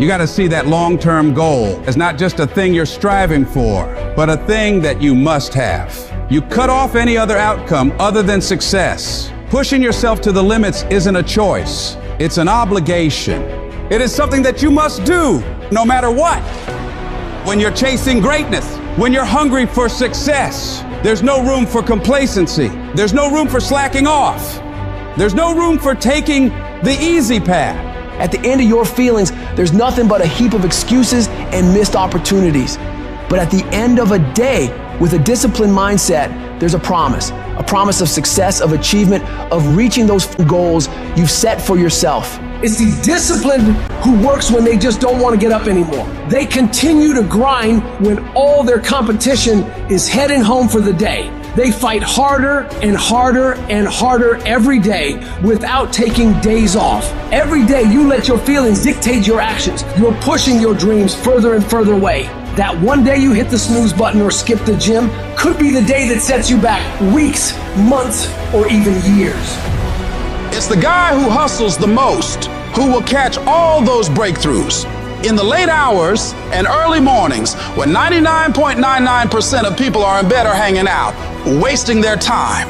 You got to see that long-term goal as not just a thing you're striving for, but a thing that you must have. You cut off any other outcome other than success. Pushing yourself to the limits isn't a choice. It's an obligation. It is something that you must do, no matter what. When you're chasing greatness, when you're hungry for success, there's no room for complacency. There's no room for slacking off. There's no room for taking the easy path. At the end of your feelings, there's nothing but a heap of excuses and missed opportunities. But at the end of a day, with a disciplined mindset, there's a promise of success, of achievement, of reaching those goals you've set for yourself. It's the disciplined who works when they just don't want to get up anymore. They continue to grind when all their competition is heading home for the day. They fight harder and harder and harder every day without taking days off. Every day you let your feelings dictate your actions. You're pushing your dreams further and further away. That one day you hit the snooze button or skip the gym could be the day that sets you back weeks, months, or even years. It's the guy who hustles the most who will catch all those breakthroughs. In the late hours and early mornings, when 99.99% of people are in bed or hanging out, wasting their time,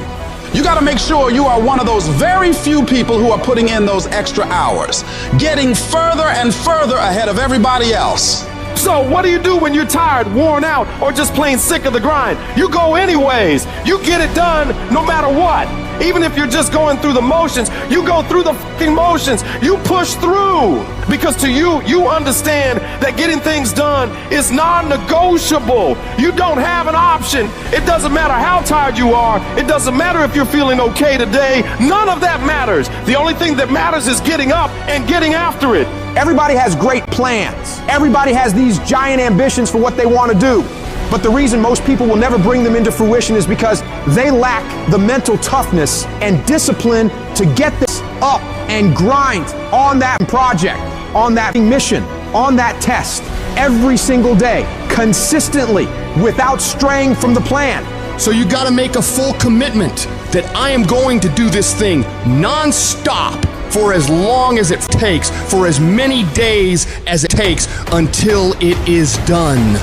you got to make sure you are one of those very few people who are putting in those extra hours, getting further and further ahead of everybody else. So what do you do when you're tired, worn out, or just plain sick of the grind? You go anyways. You get it done no matter what. Even if you're just going through the motions, you go through the fucking motions. You push through. Because to you, you understand that getting things done is non-negotiable. You don't have an option. It doesn't matter how tired you are. It doesn't matter if you're feeling okay today. None of that matters. The only thing that matters is getting up and getting after it. Everybody has great plans. Everybody has these giant ambitions for what they want to do. But the reason most people will never bring them into fruition is because they lack the mental toughness and discipline to get this up and grind on that project, on that mission, on that test, every single day, consistently, without straying from the plan. So you gotta make a full commitment that I am going to do this thing non-stop for as long as it takes, for as many days as it takes, until it is done.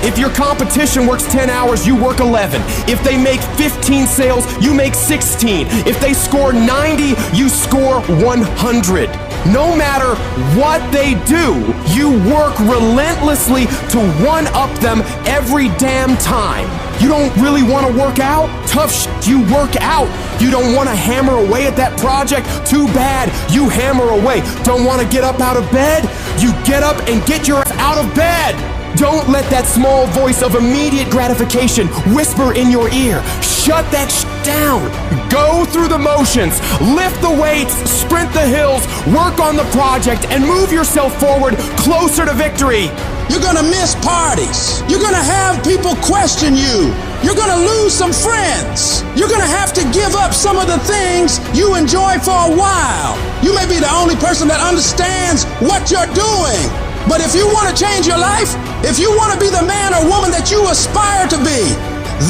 If your competition works 10 hours, you work 11. If they make 15 sales, you make 16. If they score 90, you score 100. No matter what they do, you work relentlessly to one-up them every damn time. You don't really want to work out? Tough shit, you work out. You don't want to hammer away at that project? Too bad, you hammer away. Don't want to get up out of bed? You get up and get your ass out of bed. Don't let that small voice of immediate gratification whisper in your ear. Shut that down. Go through the motions, lift the weights, sprint the hills, work on the project, and move yourself forward closer to victory. You're gonna miss parties. You're gonna have people question you. You're gonna lose some friends. You're gonna have to give up some of the things you enjoy for a while. You may be the only person that understands what you're doing. But if you want to change your life, if you want to be the man or woman that you aspire to be,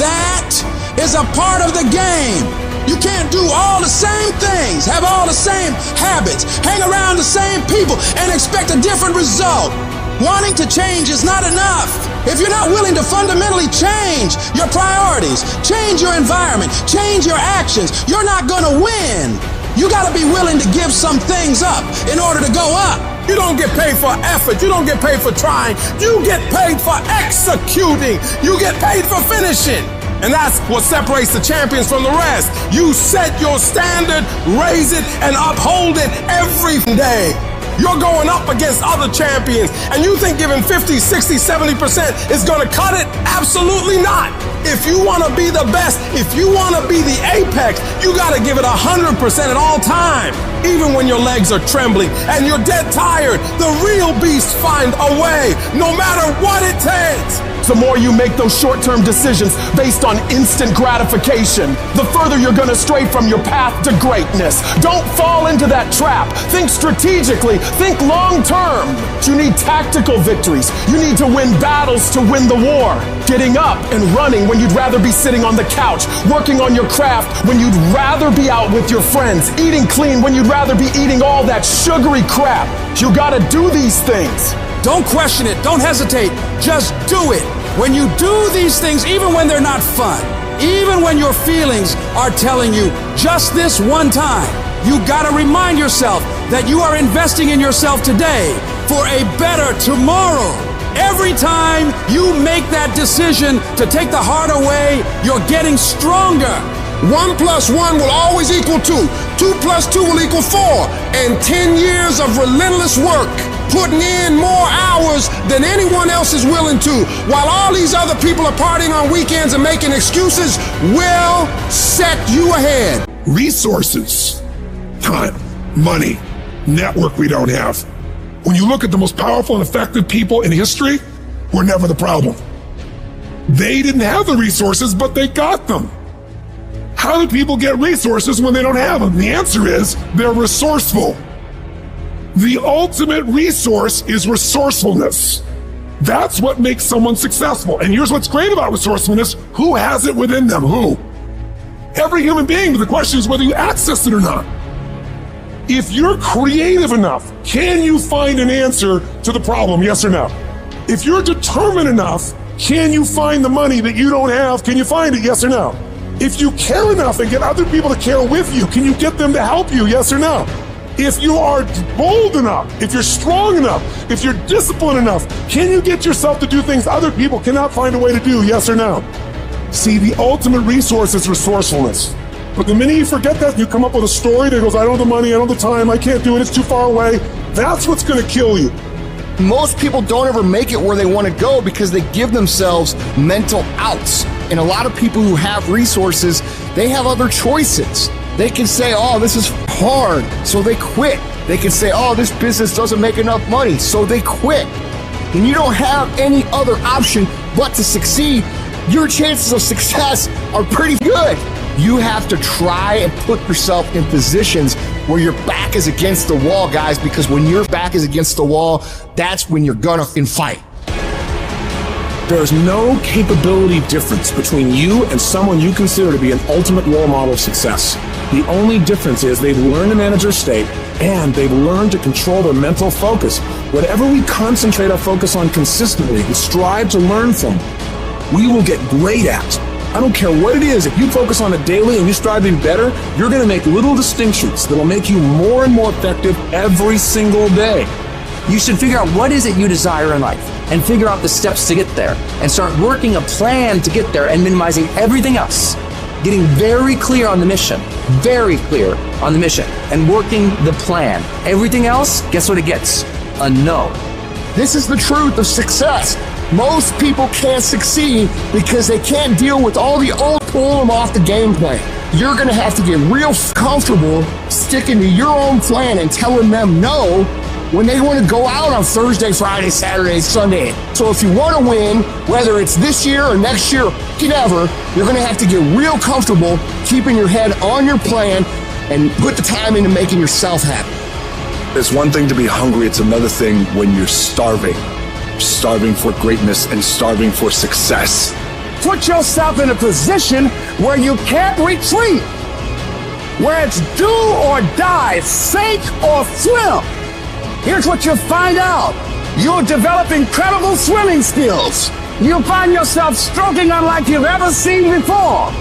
that is a part of the game. You can't do all the same things, have all the same habits, hang around the same people, and expect a different result. Wanting to change is not enough. If you're not willing to fundamentally change your priorities, change your environment, change your actions, you're not gonna win. You gotta be willing to give some things up in order to go up. You don't get paid for effort. You don't get paid for trying. You get paid for executing. You get paid for finishing. And that's what separates the champions from the rest. You set your standard, raise it, and uphold it every day. You're going up against other champions, and you think giving 50, 60, 70% is gonna cut it? Absolutely not. If you wanna be the best, if you wanna be the apex, you gotta give it 100% at all time. Even when your legs are trembling and you're dead tired, the real beasts find a way, no matter what it takes. the more you make those short-term decisions based on instant gratification, the further you're going to stray from your path to greatness. Don't fall into that trap. Think strategically. Think long-term. You need tactical victories. You need to win battles to win the war. Getting up and running when you'd rather be sitting on the couch. Working on your craft when you'd rather be out with your friends. Eating clean when you'd rather be eating all that sugary crap. You gotta do these things. Don't question it. Don't hesitate. Just do it. When you do these things, even when they're not fun, even when your feelings are telling you just this one time, you gotta remind yourself that you are investing in yourself today for a better tomorrow. Every time you make that decision to take the heart away, you're getting stronger. 1 + 1 will always equal 2. 2 + 2 will equal 4. And 10 years of relentless work, putting in more hours than anyone else is willing to, while all these other people are partying on weekends and making excuses, will set you ahead. Resources, time, money, network we don't have. When you look at the most powerful and effective people in history, we're never the problem. They didn't have the resources, but they got them. How do people get resources when they don't have them? The answer is they're resourceful. The ultimate resource is resourcefulness. That's what makes someone successful. And here's what's great about resourcefulness. Who has it within them? Who? Every human being, but the question is whether you access it or not. If you're creative enough, can you find an answer to the problem, yes or no? If you're determined enough, can you find the money that you don't have? Can you find it, yes or no? If you care enough and get other people to care with you, can you get them to help you, yes or no? If you are bold enough, if you're strong enough, if you're disciplined enough, can you get yourself to do things other people cannot find a way to do, yes or no? See, the ultimate resource is resourcefulness. But the minute you forget that, you come up with a story that goes, I don't have the money, I don't have the time, I can't do it, it's too far away. That's what's gonna kill you. Most people don't ever make it where they want to go because they give themselves mental outs. And a lot of people who have resources, they have other choices. They can say, oh, this is hard, so they quit. They can say, oh, this business doesn't make enough money, so they quit. When you don't have any other option but to succeed, your chances of success are pretty good. You have to try and put yourself in positions where your back is against the wall, guys, because when your back is against the wall, that's when you're gonna fight. There's no capability difference between you and someone you consider to be an ultimate role model of success. The only difference is they've learned to manage their state and they've learned to control their mental focus. Whatever we concentrate our focus on consistently and strive to learn from, we will get great at. I don't care what it is, if you focus on it daily and you strive to be better, you're gonna make little distinctions that'll make you more and more effective every single day. You should figure out what is it you desire in life and figure out the steps to get there and start working a plan to get there and minimizing everything else. Getting very clear on the mission, and working the plan. Everything else, guess what it gets? A no. This is the truth of success. Most people can't succeed because they can't deal with all the old pull them off the game plan. You're gonna have to get real comfortable sticking to your own plan and telling them no when they want to go out on Thursday, Friday, Saturday, Sunday. So if you want to win, whether it's this year or next year, whatever, you're gonna have to get real comfortable keeping your head on your plan and put the time into making yourself happy. It's one thing to be hungry, it's another thing when you're starving. Starving for greatness and starving for success. Put yourself in a position where you can't retreat, where it's do or die, sink or swim. Here's what you'll find out. You'll develop incredible swimming skills. You'll find yourself stroking unlike you've ever seen before.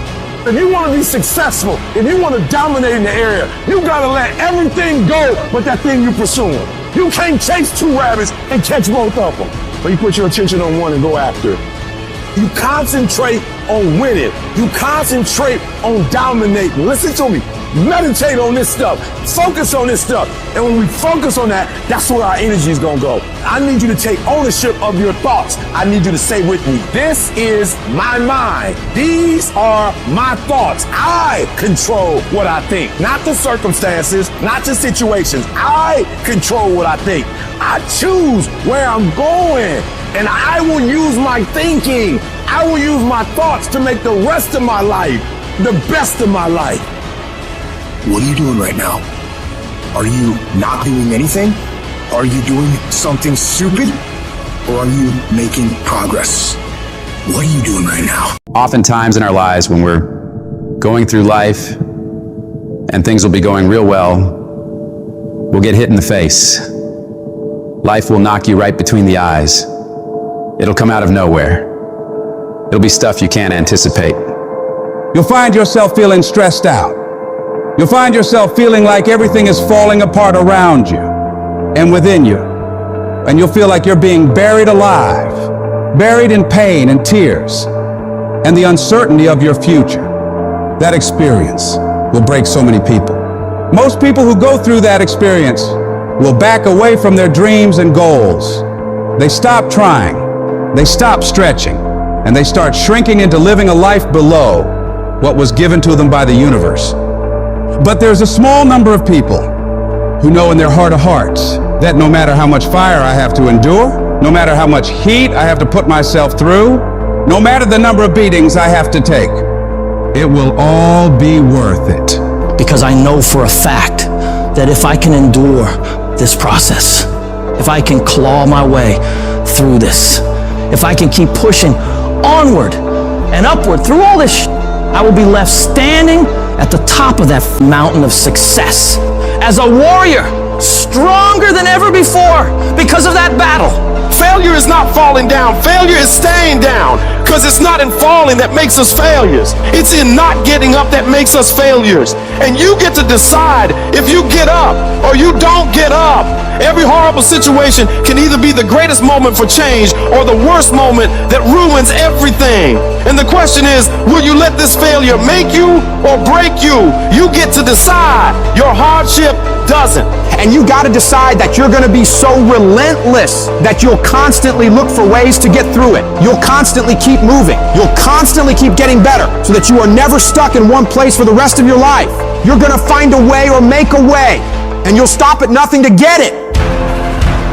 If you want to be successful, if you want to dominate in the area, you gotta let everything go but that thing you're pursuing. You can't chase two rabbits and catch both of them. But you put your attention on one and go after it. You concentrate on winning. You concentrate on dominating. Listen to me. Meditate on this stuff. Focus on this stuff. And when we focus on that, that's where our energy is going to go. I need you to take ownership of your thoughts. I need you to say with me, this is my mind. These are my thoughts. I control what I think. Not the circumstances, not the situations. I control what I think. I choose where I'm going. And I will use my thinking. I will use my thoughts to make the rest of my life the best of my life. What are you doing right now? Are you not doing anything? Are you doing something stupid? Or are you making progress? What are you doing right now? Oftentimes in our lives when we're going through life and things will be going real well, we'll get hit in the face. Life will knock you right between the eyes. It'll come out of nowhere. It'll be stuff you can't anticipate. You'll find yourself feeling stressed out. You'll find yourself feeling like everything is falling apart around you and within you. And you'll feel like you're being buried alive, buried in pain and tears, and the uncertainty of your future. That experience will break so many people. Most people who go through that experience will back away from their dreams and goals. They stop trying, they stop stretching, and they start shrinking into living a life below what was given to them by the universe. But there's a small number of people who know in their heart of hearts that no matter how much fire I have to endure, no matter how much heat I have to put myself through, no matter the number of beatings I have to take, it will all be worth it. Because I know for a fact that if I can endure this process, if I can claw my way through this, if I can keep pushing onward and upward through all this I will be left standing at the top of that mountain of success as a warrior, stronger than ever before because of that battle. Failure is not falling down. Failure is staying down, because it's not in falling that makes us failures. It's in not getting up that makes us failures. And you get to decide if you get up or you don't get up. Every horrible situation can either be the greatest moment for change or the worst moment that ruins everything. And the question is, will you let this failure make you or break you? You get to decide. Your hardship doesn't. And you got to decide that you're going to be so relentless that you'll constantly look for ways to get through it. You'll constantly keep moving. You'll constantly keep getting better so that you are never stuck in one place for the rest of your life. You're going to find a way or make a way, and you'll stop at nothing to get it.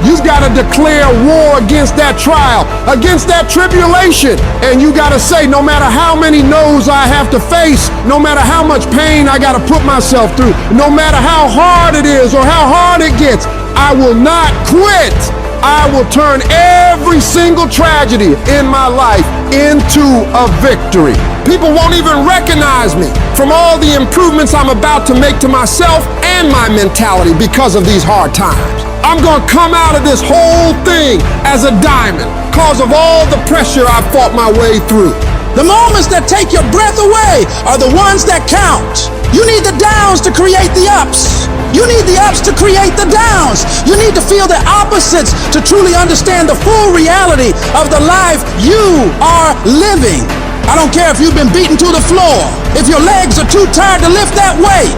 You've got to declare war against that trial, against that tribulation. And you got to say, no matter how many no's I have to face, no matter how much pain I got to put myself through, no matter how hard it is or how hard it gets, I will not quit. I will turn every single tragedy in my life into a victory. People won't even recognize me from all the improvements I'm about to make to myself and my mentality because of these hard times. I'm gonna come out of this whole thing as a diamond because of all the pressure I fought my way through. The moments that take your breath away are the ones that count. You need the downs to create the ups. You need the ups to create the downs. You need to feel the opposites to truly understand the full reality of the life you are living. I don't care if you've been beaten to the floor, if your legs are too tired to lift that weight.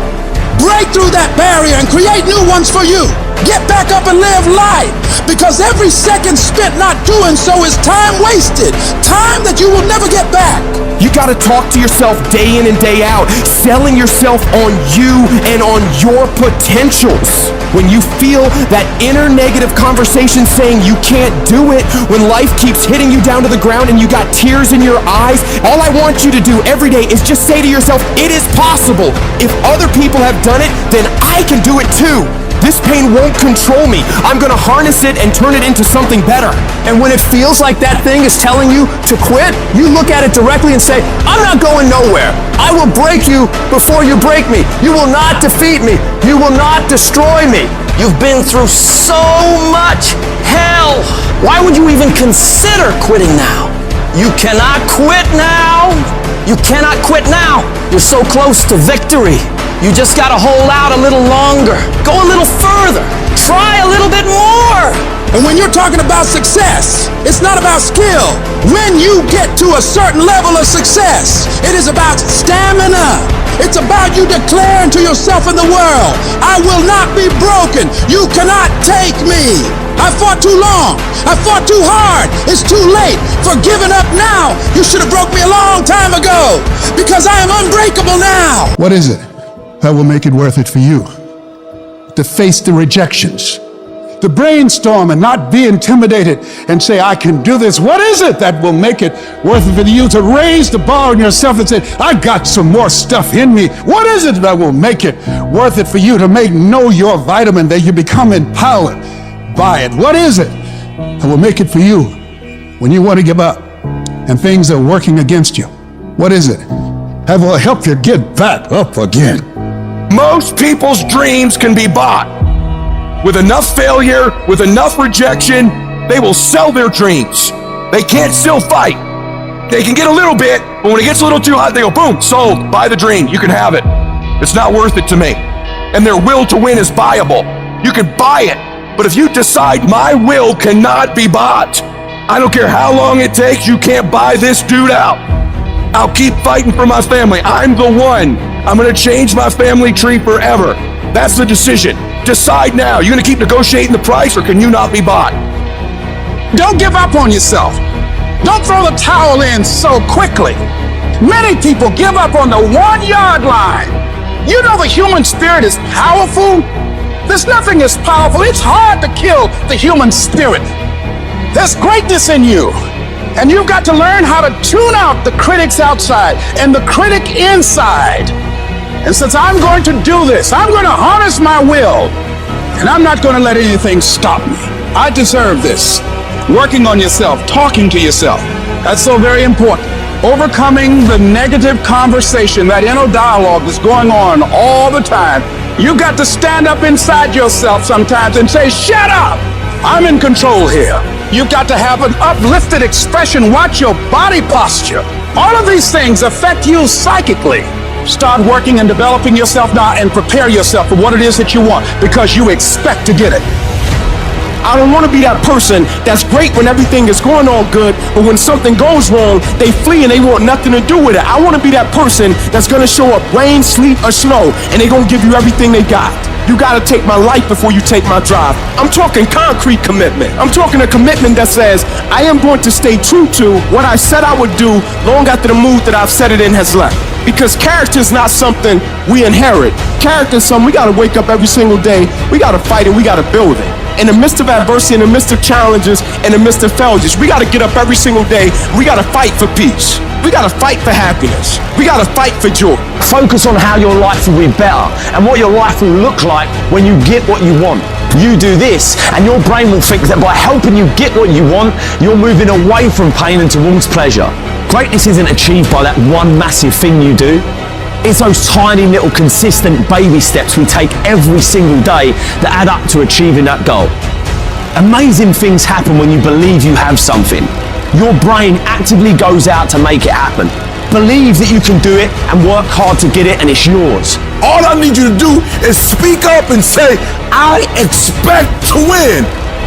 Break through that barrier and create new ones for you. Get back up and live life, because every second spent not doing so is time wasted, time that you will never get back. You gotta talk to yourself day in and day out, selling yourself on you and on your potentials. When you feel that inner negative conversation saying you can't do it, when life keeps hitting you down to the ground and you got tears in your eyes, all I want you to do every day is just say to yourself, it is possible. If other people have done it, then I can do it too. This pain won't control me. I'm gonna harness it and turn it into something better. And when it feels like that thing is telling you to quit, you look at it directly and say, I'm not going nowhere. I will break you before you break me. You will not defeat me. You will not destroy me. You've been through so much hell. Why would you even consider quitting now? You cannot quit now. You cannot quit now. You're so close to victory. You just gotta hold out a little longer. Go a little further. Try a little bit more. And when you're talking about success, it's not about skill. When you get to a certain level of success, it is about stamina. It's about you declaring to yourself in the world, I will not be broken. You cannot take me. I fought too long. I fought too hard. It's too late for giving up now. You should have broke me a long time ago, because I am unbreakable now. What is it that will make it worth it for you? To face the rejections, to brainstorm and not be intimidated and say, I can do this. What is it that will make it worth it for you to raise the bar on yourself and say, I got some more stuff in me? What is it that will make it worth it for you to know your vitamin, that you become empowered by it? What is it that will make it for you when you want to give up and things are working against you? What is it that will help you get back up again? Most people's dreams can be bought. With enough failure, with enough rejection, they will sell their dreams. They can't still fight. They can get a little bit, but when it gets a little too hot, they go, boom, sold, buy the dream, you can have it. It's not worth it to me. And their will to win is buyable. You can buy it, but if you decide my will cannot be bought, I don't care how long it takes, you can't buy this dude out. I'll keep fighting for my family. I'm the one. I'm gonna change my family tree forever. That's the decision. Decide now. You gonna keep negotiating the price, or can you not be bought? Don't give up on yourself. Don't throw the towel in so quickly. Many people give up on the 1-yard line. You know the human spirit is powerful. There's nothing as powerful. It's hard to kill the human spirit. There's greatness in you. And you've got to learn how to tune out the critics outside and the critic inside. And since I'm going to do this, I'm going to harness my will. And I'm not going to let anything stop me. I deserve this. Working on yourself, talking to yourself. That's so very important. Overcoming the negative conversation, that inner dialogue that's going on all the time. You've got to stand up inside yourself sometimes and say, shut up! I'm in control here. You've got to have an uplifted expression. Watch your body posture. All of these things affect you psychically. Start working and developing yourself now and prepare yourself for what it is that you want, because you expect to get it. I don't want to be that person that's great when everything is going on good, but when something goes wrong, they flee and they want nothing to do with it. I want to be that person that's going to show up rain, sleet, or snow, and they're going to give you everything they got. You got to take my life before you take my drive. I'm talking concrete commitment. I'm talking a commitment that says I am going to stay true to what I said I would do long after the mood that I've set it in has left. Because character is not something we inherit. Character is something we got to wake up every single day. We got to fight and we got to build it. In the midst of adversity, in the midst of challenges, in the midst of failures, we got to get up every single day. We got to fight for peace. We got to fight for happiness. We got to fight for joy. Focus on how your life will be better and what your life will look like when you get what you want. You do this, and your brain will think that by helping you get what you want, you're moving away from pain and towards pleasure. Greatness isn't achieved by that one massive thing you do. It's those tiny little consistent baby steps we take every single day that add up to achieving that goal. Amazing things happen when you believe you have something. Your brain actively goes out to make it happen. Believe that you can do it and work hard to get it, and it's yours. All I need you to do is speak up and say, I expect to win.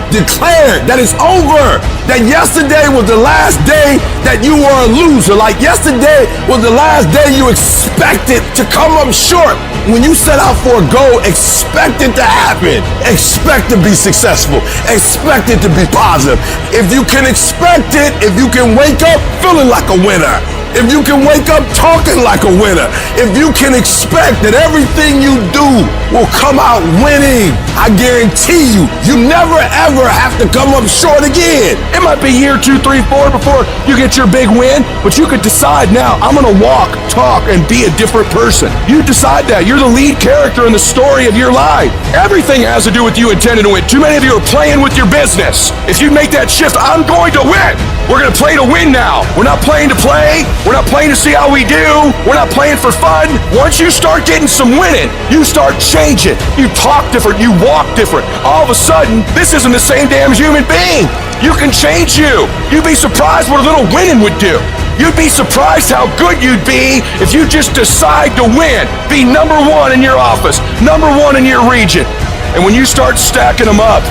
Declare that it's over. That yesterday was the last day that you were a loser. Like yesterday was the last day you expected to come up short. When you set out for a goal, expect it to happen. Expect to be successful. Expect it to be positive. If you can expect it, if you can wake up feeling like a winner, if you can wake up talking like a winner, if you can expect that everything you do will come out winning, I guarantee you, you never ever have to come up short again. It might be year 2, 3, 4 before you get your big win, but you could decide now, I'm gonna walk, talk, and be a different person. You decide that. You're the lead character in the story of your life. Everything has to do with you intending to win. Too many of you are playing with your business. If you make that shift, I'm going to win. We're gonna play to win now. We're not playing to play. We're not playing to see how we do. We're not playing for fun. Once you start getting some winning, you start changing. You talk different. You walk different. All of a sudden, this isn't the same damn human being. You can change you. You'd be surprised what a little winning would do. You'd be surprised how good you'd be if you just decide to win. Be number 1 in your office, number 1 in your region. And when you start stacking them up,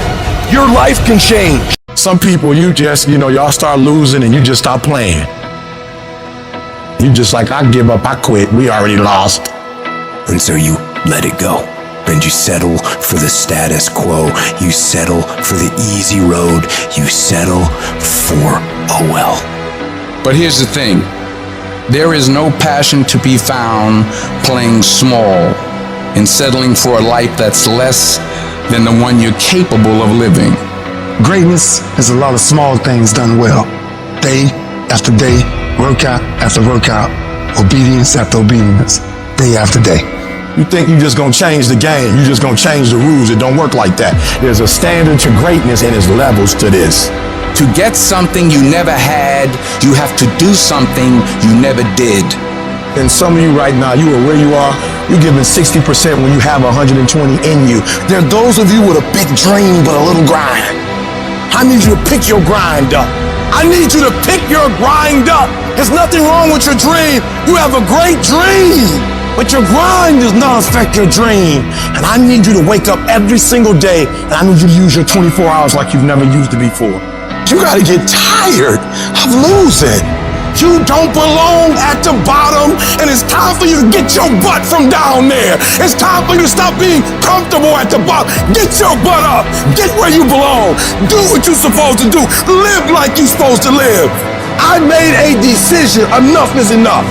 your life can change. Some people, you just, y'all start losing and you just stop playing. You just like, I give up, I quit, we already lost. And so you let it go. And you settle for the status quo. You settle for the easy road. You settle for, oh well. But here's the thing. There is no passion to be found playing small and settling for a life that's less than the one you're capable of living. Greatness is a lot of small things done well. Day after day, workout after workout, obedience after obedience, day after day. You think you're just gonna change the game, you're just gonna change the rules. It don't work like that. There's a standard to greatness and there's levels to this. To get something you never had, you have to do something you never did. And some of you right now, you are where you are, you're giving 60% when you have 120 in you. There are those of you with a big dream but a little grind. I need you to pick your grind up. I need you to pick your grind up. There's nothing wrong with your dream. You have a great dream, but your grind does not affect your dream. And I need you to wake up every single day, and I need you to use your 24 hours like you've never used it before. You gotta get tired of losing. You don't belong at the bottom, and it's time for you to get your butt from down there. It's time for you to stop being comfortable at the bottom. Get your butt up. Get where you belong. Do what you're supposed to do. Live like you're supposed to live. I made a decision. Enough is enough.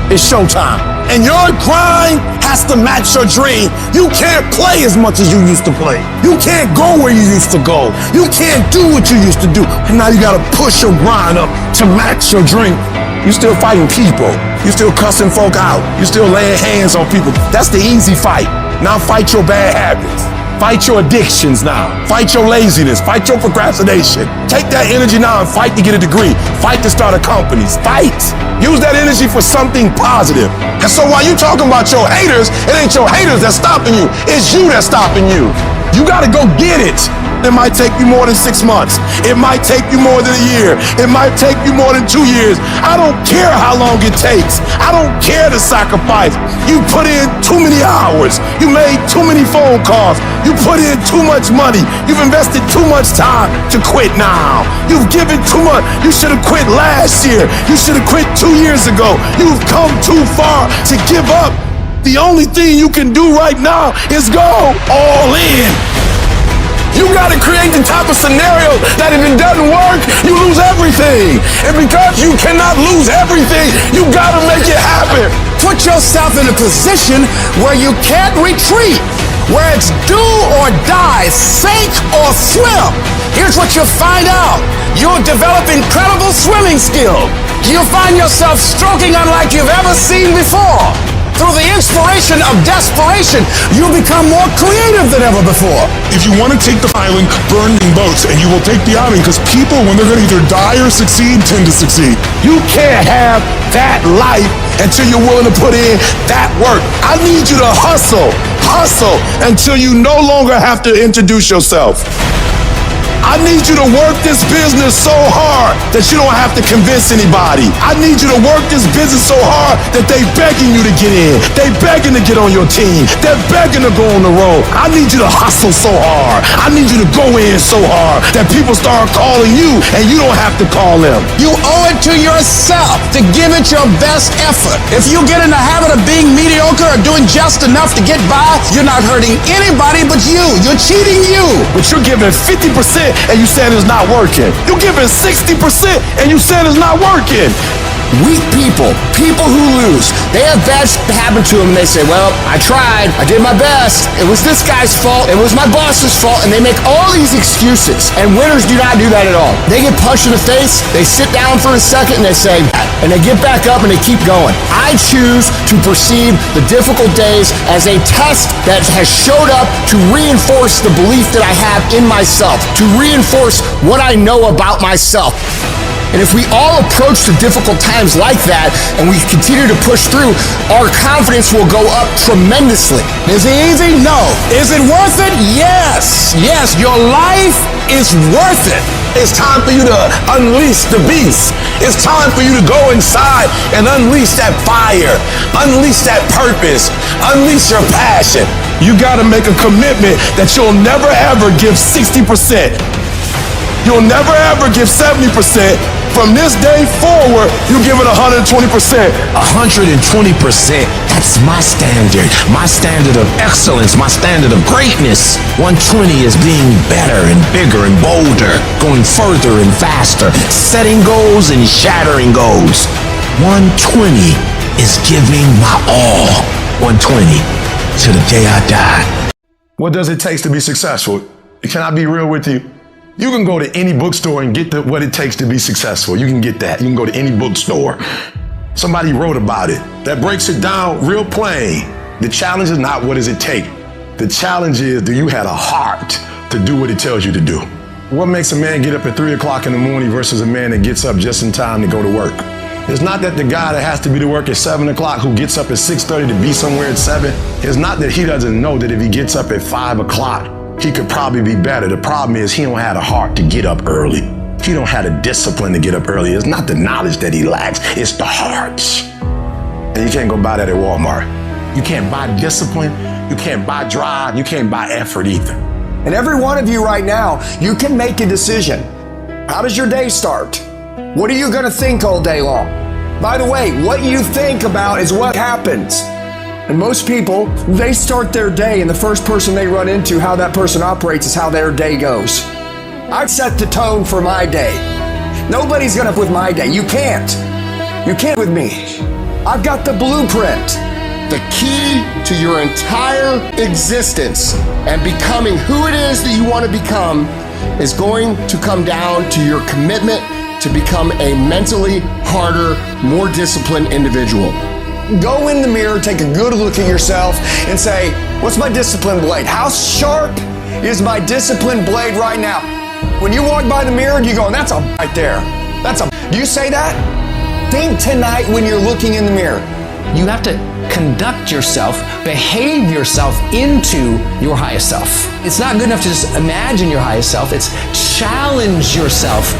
It's showtime. And your grind has to match your dream. You can't play as much as you used to play. You can't go where you used to go. You can't do what you used to do. And now you gotta push your grind up to match your dream. You still fighting people. You still cussing folk out. You still laying hands on people. That's the easy fight. Now fight your bad habits. Fight your addictions now. Fight your laziness. Fight your procrastination. Take that energy now and fight to get a degree. Fight to start a company. Fight. Use that energy for something positive. And so while you talking about your haters, it ain't your haters that's stopping you. It's you that's stopping you. You gotta go get it. It might take you more than 6 months. It might take you more than a year. It might take you more than 2 years. I don't care how long it takes. I don't care the sacrifice. You put in too many hours. You made too many phone calls. You put in too much money. You've invested too much time to quit now. You've given too much. You should have quit last year. You should have quit 2 years ago. You've come too far to give up. The only thing you can do right now is go all in. You gotta create the type of scenario that if it doesn't work, you lose everything. And because you cannot lose everything, you gotta make it happen. Put yourself in a position where you can't retreat, where it's do or die, sink or swim. Here's what you'll find out. You'll develop incredible swimming skill. You'll find yourself stroking unlike you've ever seen before. Through the inspiration of desperation, you become more creative than ever before. If you want to take the island, burn in boats, and you will take the island, because people, when they're going to either die or succeed, tend to succeed. You can't have that life until you're willing to put in that work. I need you to hustle until you no longer have to introduce yourself. I need you to work this business so hard that you don't have to convince anybody. I need you to work this business so hard that they begging you to get in. They begging to get on your team. They're begging to go on the road. I need you to hustle so hard. I need you to go in so hard that people start calling you and you don't have to call them. You owe it to yourself to give it your best effort. If you get in the habit of being mediocre or doing just enough to get by, you're not hurting anybody but you. You're cheating you. But you're giving 50% and you said it's not working. You're giving 60% and you said it's not working. Weak people who lose, they have bad happen to them and they say, well, I tried, I did my best, it was this guy's fault, it was my boss's fault, and they make all these excuses. And winners do not do that at all. They get punched in the face, they sit down for a second and they say, and they get back up and they keep going. I choose to perceive the difficult days as a test that has showed up to reinforce the belief that I have in myself, to reinforce what I know about myself. And if we all approach the difficult times like that and we continue to push through, our confidence will go up tremendously. Is it easy? No. Is it worth it? Yes. Yes, your life is worth it. It's time for you to unleash the beast. It's time for you to go inside and unleash that fire, unleash that purpose, unleash your passion. You gotta make a commitment that you'll never ever give 60%. You'll never ever give 70%. From this day forward, you give it 120%. 120%, that's my standard of excellence, my standard of greatness. 120 is being better and bigger and bolder, going further and faster, setting goals and shattering goals. 120 is giving my all. 120 to the day I die. What does it take to be successful? Can I be real with you? You can go to any bookstore and get what it takes to be successful. You can get that. You can go to any bookstore. Somebody wrote about it. That breaks it down real plain. The challenge is not what does it take. The challenge is, do you have a heart to do what it tells you to do? What makes a man get up at 3 o'clock in the morning versus a man that gets up just in time to go to work? It's not that the guy that has to be to work at 7 o'clock who gets up at 6:30 to be somewhere at 7. It's not that he doesn't know that if he gets up at 5 o'clock, he could probably be better. The problem is he don't have the heart to get up early. He don't have the discipline to get up early. It's not the knowledge that he lacks, it's the hearts. And you can't go buy that at Walmart. You can't buy discipline, you can't buy drive, you can't buy effort either. And every one of you right now, you can make a decision. How does your day start? What are you gonna think all day long? By the way, what you think about is what happens. And most people, they start their day and the first person they run into, how that person operates is how their day goes. I set the tone for my day. Nobody's gonna with my day. You can't. You can't with me. I've got the blueprint. The key to your entire existence and becoming who it is that you want to become is going to come down to your commitment to become a mentally harder, more disciplined individual. Go in the mirror, take a good look at yourself and say, what's my discipline blade? How sharp is my discipline blade right now? When you walk by the mirror, you go, that's a right there. That's a, do you say that? Think tonight when you're looking in the mirror. You have to conduct yourself, behave yourself into your highest self. It's not good enough to just imagine your highest self. It's challenge yourself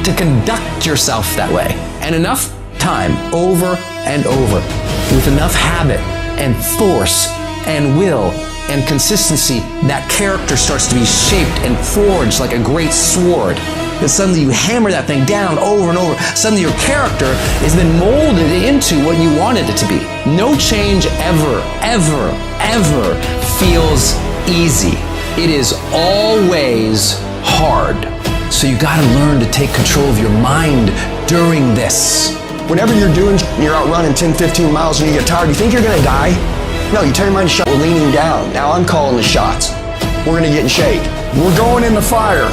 to conduct yourself that way. And enough time, over and over, with enough habit and force and will and consistency, that character starts to be shaped and forged like a great sword. Then suddenly you hammer that thing down over and over. Suddenly your character has been molded into what you wanted it to be. No change ever, ever, ever feels easy. It is always hard. So you gotta learn to take control of your mind during this. Whatever you're doing, you're out running 10, 15 miles and you get tired, you think you're gonna die? No, you turn your mind to shot, we're leaning down. Now I'm calling the shots. We're gonna get in shape. We're going in the fire.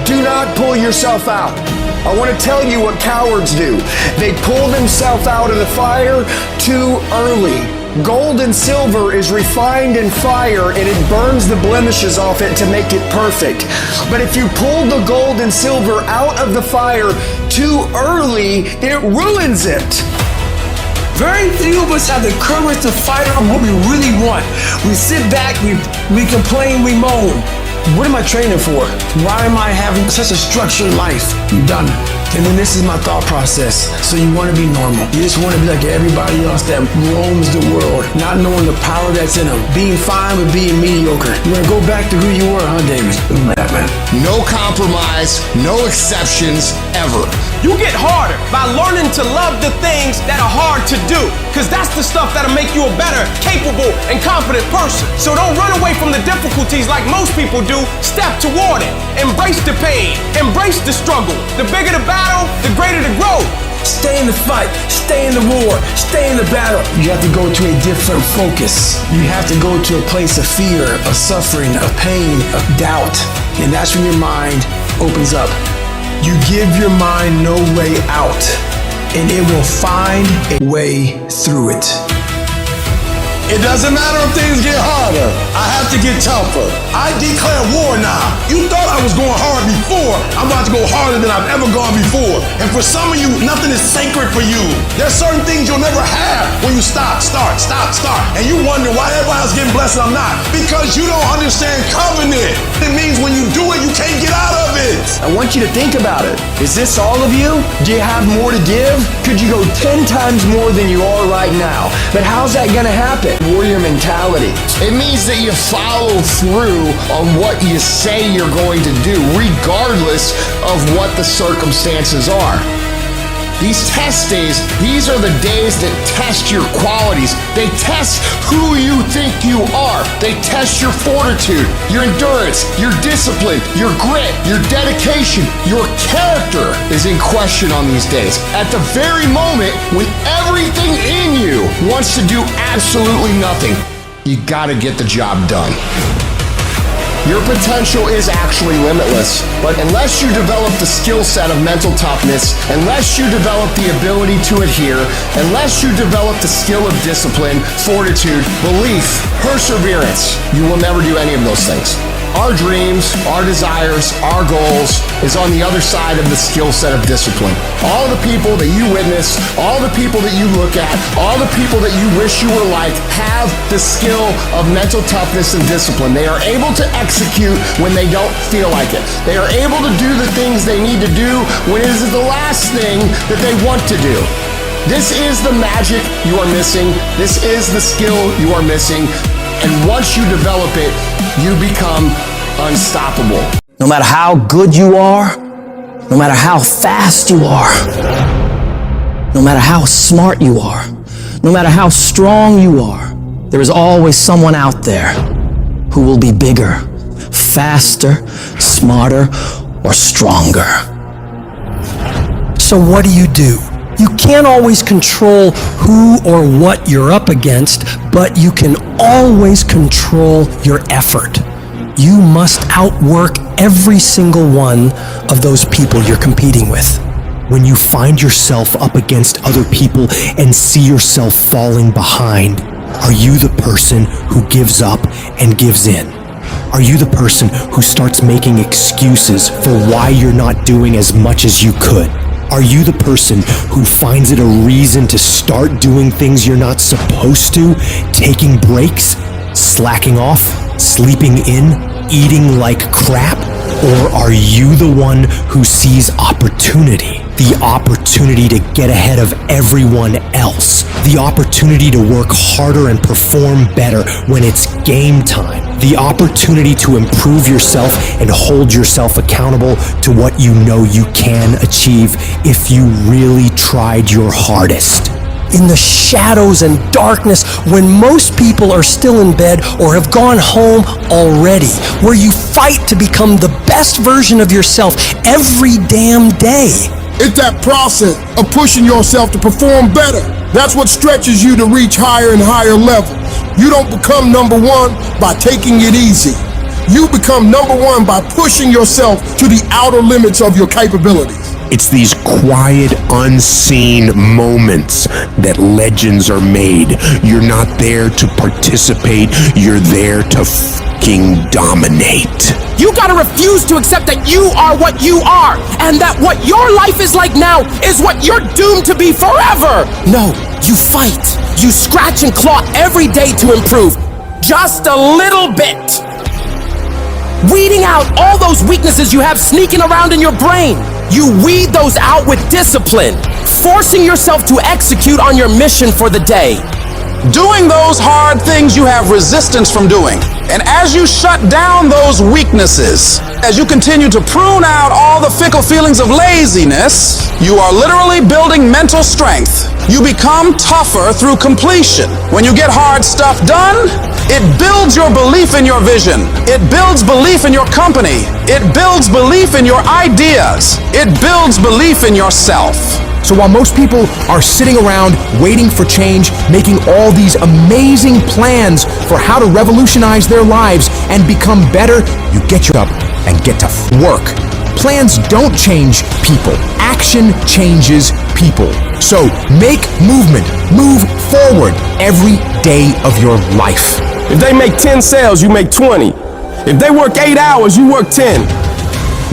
Do not pull yourself out. I want to tell you what cowards do. They pull themselves out of the fire too early. Gold and silver is refined in fire and it burns the blemishes off it to make it perfect. But if you pull the gold and silver out of the fire too early, it ruins it. Very few of us have the courage to fight on what we really want. We sit back, we complain, we moan. What am I training for? Why am I having such a structured life? I'm done. And then this is my thought process. So you want to be normal. You just want to be like everybody else that roams the world, not knowing the power that's in them. Being fine with being mediocre. You want to go back to who you were, huh, David? That, man. No compromise, no exceptions, ever. You get harder by learning to love the things that are hard to do, because that's the stuff that'll make you a better, capable, and confident person. So don't run away from the difficulties like most people do. Step toward it. Embrace the pain. Embrace the struggle. The bigger the battle, the greater the growth. Stay in the fight, stay in the war, stay in the battle. You have to go to a different focus. You have to go to a place of fear, of suffering, of pain, of doubt. And that's when your mind opens up. You give your mind no way out, and it will find a way through it. It doesn't matter if things get harder. I have to get tougher. I declare war now. You thought I was going hard before. I'm about to go harder than I've ever gone before. And for some of you, nothing is sacred for you. There's certain things you'll never have when you start. And you wonder why everybody else getting blessed and I'm not. Because you don't understand covenant. It means when you do it, you can't get out of it. I want you to think about it. Is this all of you? Do you have more to give? Could you go 10 times more than you are right now? But how's that gonna happen? Warrior mentality. It means that you follow through on what you say you're going to do, regardless of what the circumstances are. These test days, these are the days that test your qualities. They test who you think you are. They test your fortitude, your endurance, your discipline, your grit, your dedication. Your character is in question on these days. At the very moment when everything in you wants to do absolutely nothing. you gotta get the job done. Your potential is actually limitless, but unless you develop the skill set of mental toughness, unless you develop the ability to adhere, unless you develop the skill of discipline, fortitude, belief, perseverance, you will never do any of those things. Our dreams, our desires, our goals is on the other side of the skill set of discipline. All the people that you witness, all the people that you look at, all the people that you wish you were like have the skill of mental toughness and discipline. They are able to execute when they don't feel like it. They are able to do the things they need to do when it is the last thing that they want to do. This is the magic you are missing. This is the skill you are missing. And once you develop it, you become unstoppable. No matter how good you are, no matter how fast you are, no matter how smart you are, no matter how strong you are, there is always someone out there who will be bigger, faster, smarter, or stronger. So what do? You can't always control who or what you're up against, but you can always control your effort. You must outwork every single one of those people you're competing with. When you find yourself up against other people and see yourself falling behind, are you the person who gives up and gives in? Are you the person who starts making excuses for why you're not doing as much as you could? Are you the person who finds it a reason to start doing things you're not supposed to, taking breaks, slacking off, sleeping in, eating like crap? Or are you the one who sees opportunity? The opportunity to get ahead of everyone else. The opportunity to work harder and perform better when it's game time. The opportunity to improve yourself and hold yourself accountable to what you know you can achieve if you really tried your hardest. In the shadows and darkness, when most people are still in bed or have gone home already, where you fight to become the best version of yourself every damn day. It's that process of pushing yourself to perform better. That's what stretches you to reach higher and higher levels. You don't become number one by taking it easy. You become number one by pushing yourself to the outer limits of your capabilities. It's these quiet, unseen moments that legends are made. You're not there to participate, you're there to fucking dominate. You gotta refuse to accept that you are what you are, and that what your life is like now is what you're doomed to be forever. No, you fight. You scratch and claw every day to improve, just a little bit. Weeding out all those weaknesses you have sneaking around in your brain. You weed those out with discipline, forcing yourself to execute on your mission for the day. Doing those hard things you have resistance from doing. And as you shut down those weaknesses, as you continue to prune out all the fickle feelings of laziness, you are literally building mental strength. You become tougher through completion. When you get hard stuff done, it builds your belief in your vision. It builds belief in your company. It builds belief in your ideas. It builds belief in yourself. So while most people are sitting around waiting for change, making all these amazing plans for how to revolutionize their lives and become better, you get your up and get to work. Plans don't change people. Action changes people. So make movement. Move forward every day of your life. If they make 10 sales, you make 20. If they work 8 hours, you work 10.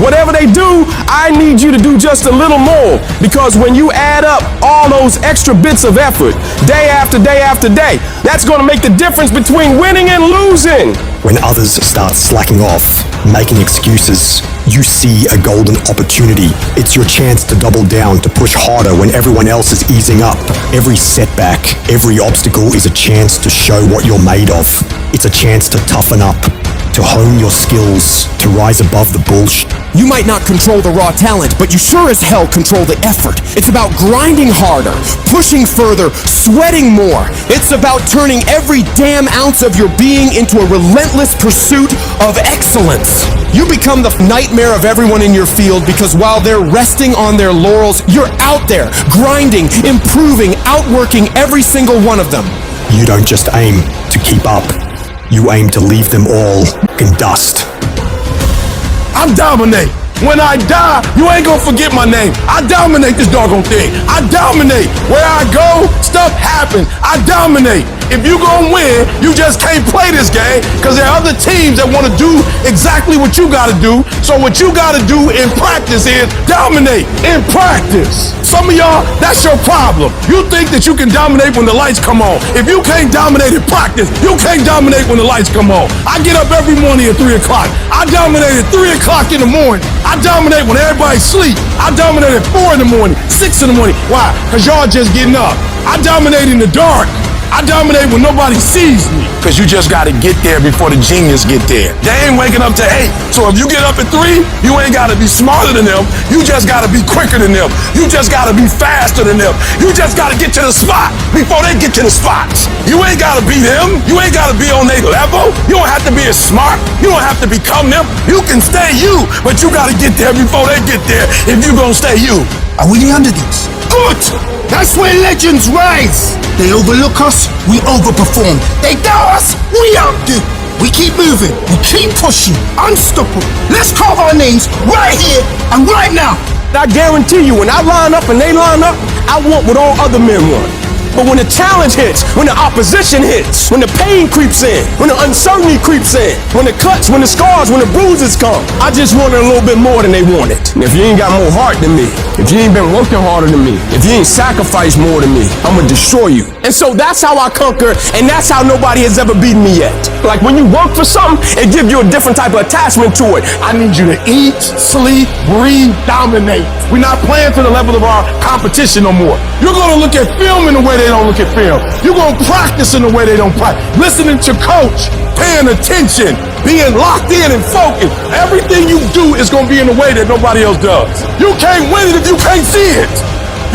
Whatever they do, I need you to do just a little more, because when you add up all those extra bits of effort, day after day after day, that's going to make the difference between winning and losing. When others start slacking off, making excuses, you see a golden opportunity. It's your chance to double down, to push harder when everyone else is easing up. Every setback, every obstacle is a chance to show what you're made of. It's a chance to toughen up, to hone your skills, to rise above the bullshit. You might not control the raw talent, but you sure as hell control the effort. It's about grinding harder, pushing further, sweating more. It's about turning every damn ounce of your being into a relentless pursuit of excellence. You become the nightmare of everyone in your field, because while they're resting on their laurels, you're out there, grinding, improving, outworking every single one of them. You don't just aim to keep up. you aim to leave them all in dust. I'm dominate. When I die, you ain't gonna forget my name. I dominate this doggone thing. I dominate. Where I go, stuff happens. I dominate. If you gonna win, you just can't play this game because there are other teams that want to do exactly what you gotta do. So what you gotta do in practice is dominate in practice. Some of y'all, that's your problem. You think that you can dominate when the lights come on. If you can't dominate in practice, you can't dominate when the lights come on. I get up every morning at 3 o'clock. I dominate at 3 o'clock in the morning. I dominate when everybody's asleep. I dominate at 4 in the morning, 6 in the morning. Why? Because y'all just getting up. I dominate in the dark. I dominate when nobody sees me. Because you just got to get there before the genius get there. They ain't waking up to 8. So if you get up at 3, you ain't got to be smarter than them. You just got to be quicker than them. You just got to be faster than them. You just got to get to the spot before they get to the spots. You ain't got to be them. You ain't got to be on their level. You don't have to be as smart. You don't have to become them. You can stay you, but you got to get there before they get there if you going to stay you. Are we the underdogs? Good! That's where legends rise. They overlook us, we overperform. They doubt us, we outdo. We keep moving, we keep pushing, unstoppable. Let's carve our names right here and right now. I guarantee you, when I line up and they line up, I want what all other men want. But when the challenge hits, when the opposition hits, when the pain creeps in, when the uncertainty creeps in, when the cuts, when the scars, when the bruises come, I just wanted a little bit more than they wanted. And if you ain't got more heart than me, if you ain't been working harder than me, if you ain't sacrificed more than me, I'm gonna destroy you. And so that's how I conquer, and that's how nobody has ever beaten me yet. Like when you work for something, it gives you a different type of attachment to it. I need you to eat, sleep, breathe, dominate. We're not playing to the level of our competition no more. You're gonna look at film in the way they don't look at film. You're gonna practice in the way they don't practice. Listening to coach, paying attention, being locked in and focused. Everything you do is gonna be in a way that nobody else does. You can't win it if you can't see it.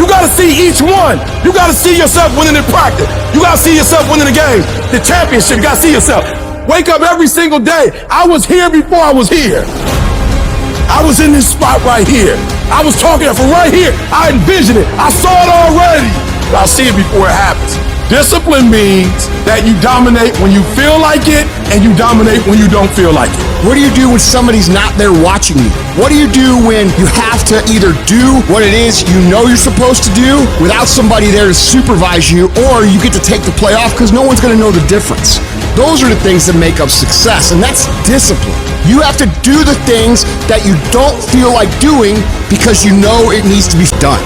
You gotta see each one. You gotta see yourself winning in practice. You gotta see yourself winning the game, the championship. You gotta see yourself. Wake up every single day. I was here before I was here. I was in this spot right here. I was talking from right here. I envisioned it. I saw it already. But I'll see it before it happens. Discipline means that you dominate when you feel like it and you dominate when you don't feel like it. What do you do when somebody's not there watching you? What do you do when you have to either do what it is you know you're supposed to do without somebody there to supervise you, or you get to take the play off because no one's going to know the difference? Those are the things that make up success, and that's discipline. You have to do the things that you don't feel like doing because you know it needs to be done.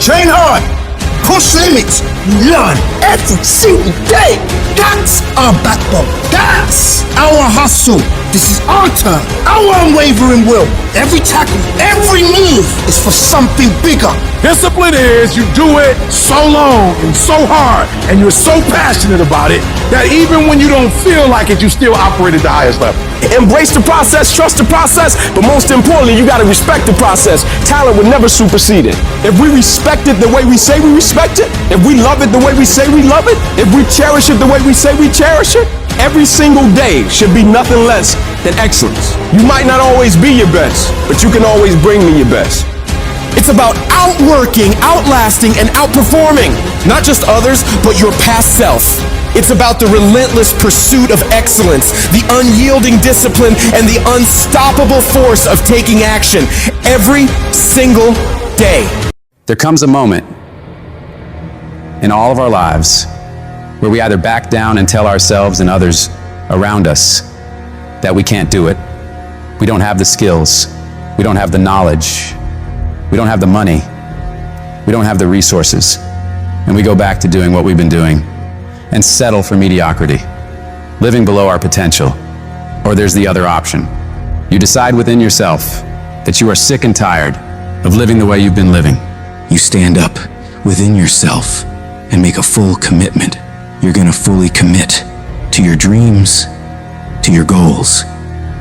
Train hard. Push limits, you learn every single day. That's our backbone. That's our hustle. This is our turn, our unwavering will. Every tackle, every move is for something bigger. Discipline is you do it so long and so hard and you're so passionate about it that even when you don't feel like it, you still operate at the highest level. Embrace the process, trust the process, but most importantly, you gotta respect the process. Talent would never supersede it. If we respect it the way we say we respect it, if we love it the way we say we love it, if we cherish it the way we say we cherish it, every single day should be nothing less than excellence. You might not always be your best, but you can always bring me your best. It's about outworking, outlasting, and outperforming not just others, but your past self. It's about the relentless pursuit of excellence, the unyielding discipline, and the unstoppable force of taking action every single day. There comes a moment in all of our lives where we either back down and tell ourselves and others around us that we can't do it. We don't have the skills. We don't have the knowledge. We don't have the money. We don't have the resources. And we go back to doing what we've been doing and settle for mediocrity, living below our potential. Or there's the other option. You decide within yourself that you are sick and tired of living the way you've been living. You stand up within yourself and make a full commitment. You're gonna fully commit to your dreams, to your goals,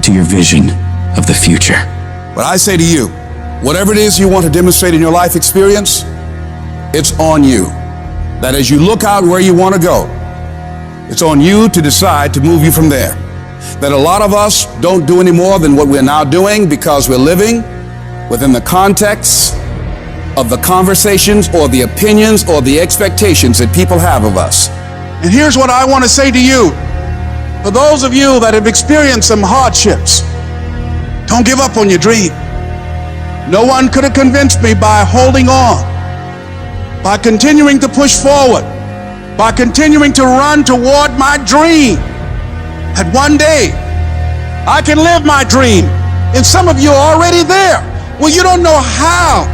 to your vision of the future. But I say to you, whatever it is you want to demonstrate in your life experience, it's on you. That as you look out where you want to go, it's on you to decide to move you from there. That a lot of us don't do any more than what we're now doing because we're living within the context of the conversations or the opinions or the expectations that people have of us. And here's what I want to say to you. For those of you that have experienced some hardships, don't give up on your dream. No one could have convinced me by holding on, by continuing to push forward, by continuing to run toward my dream, that one day I can live my dream. And some of you are already there. Well, you don't know how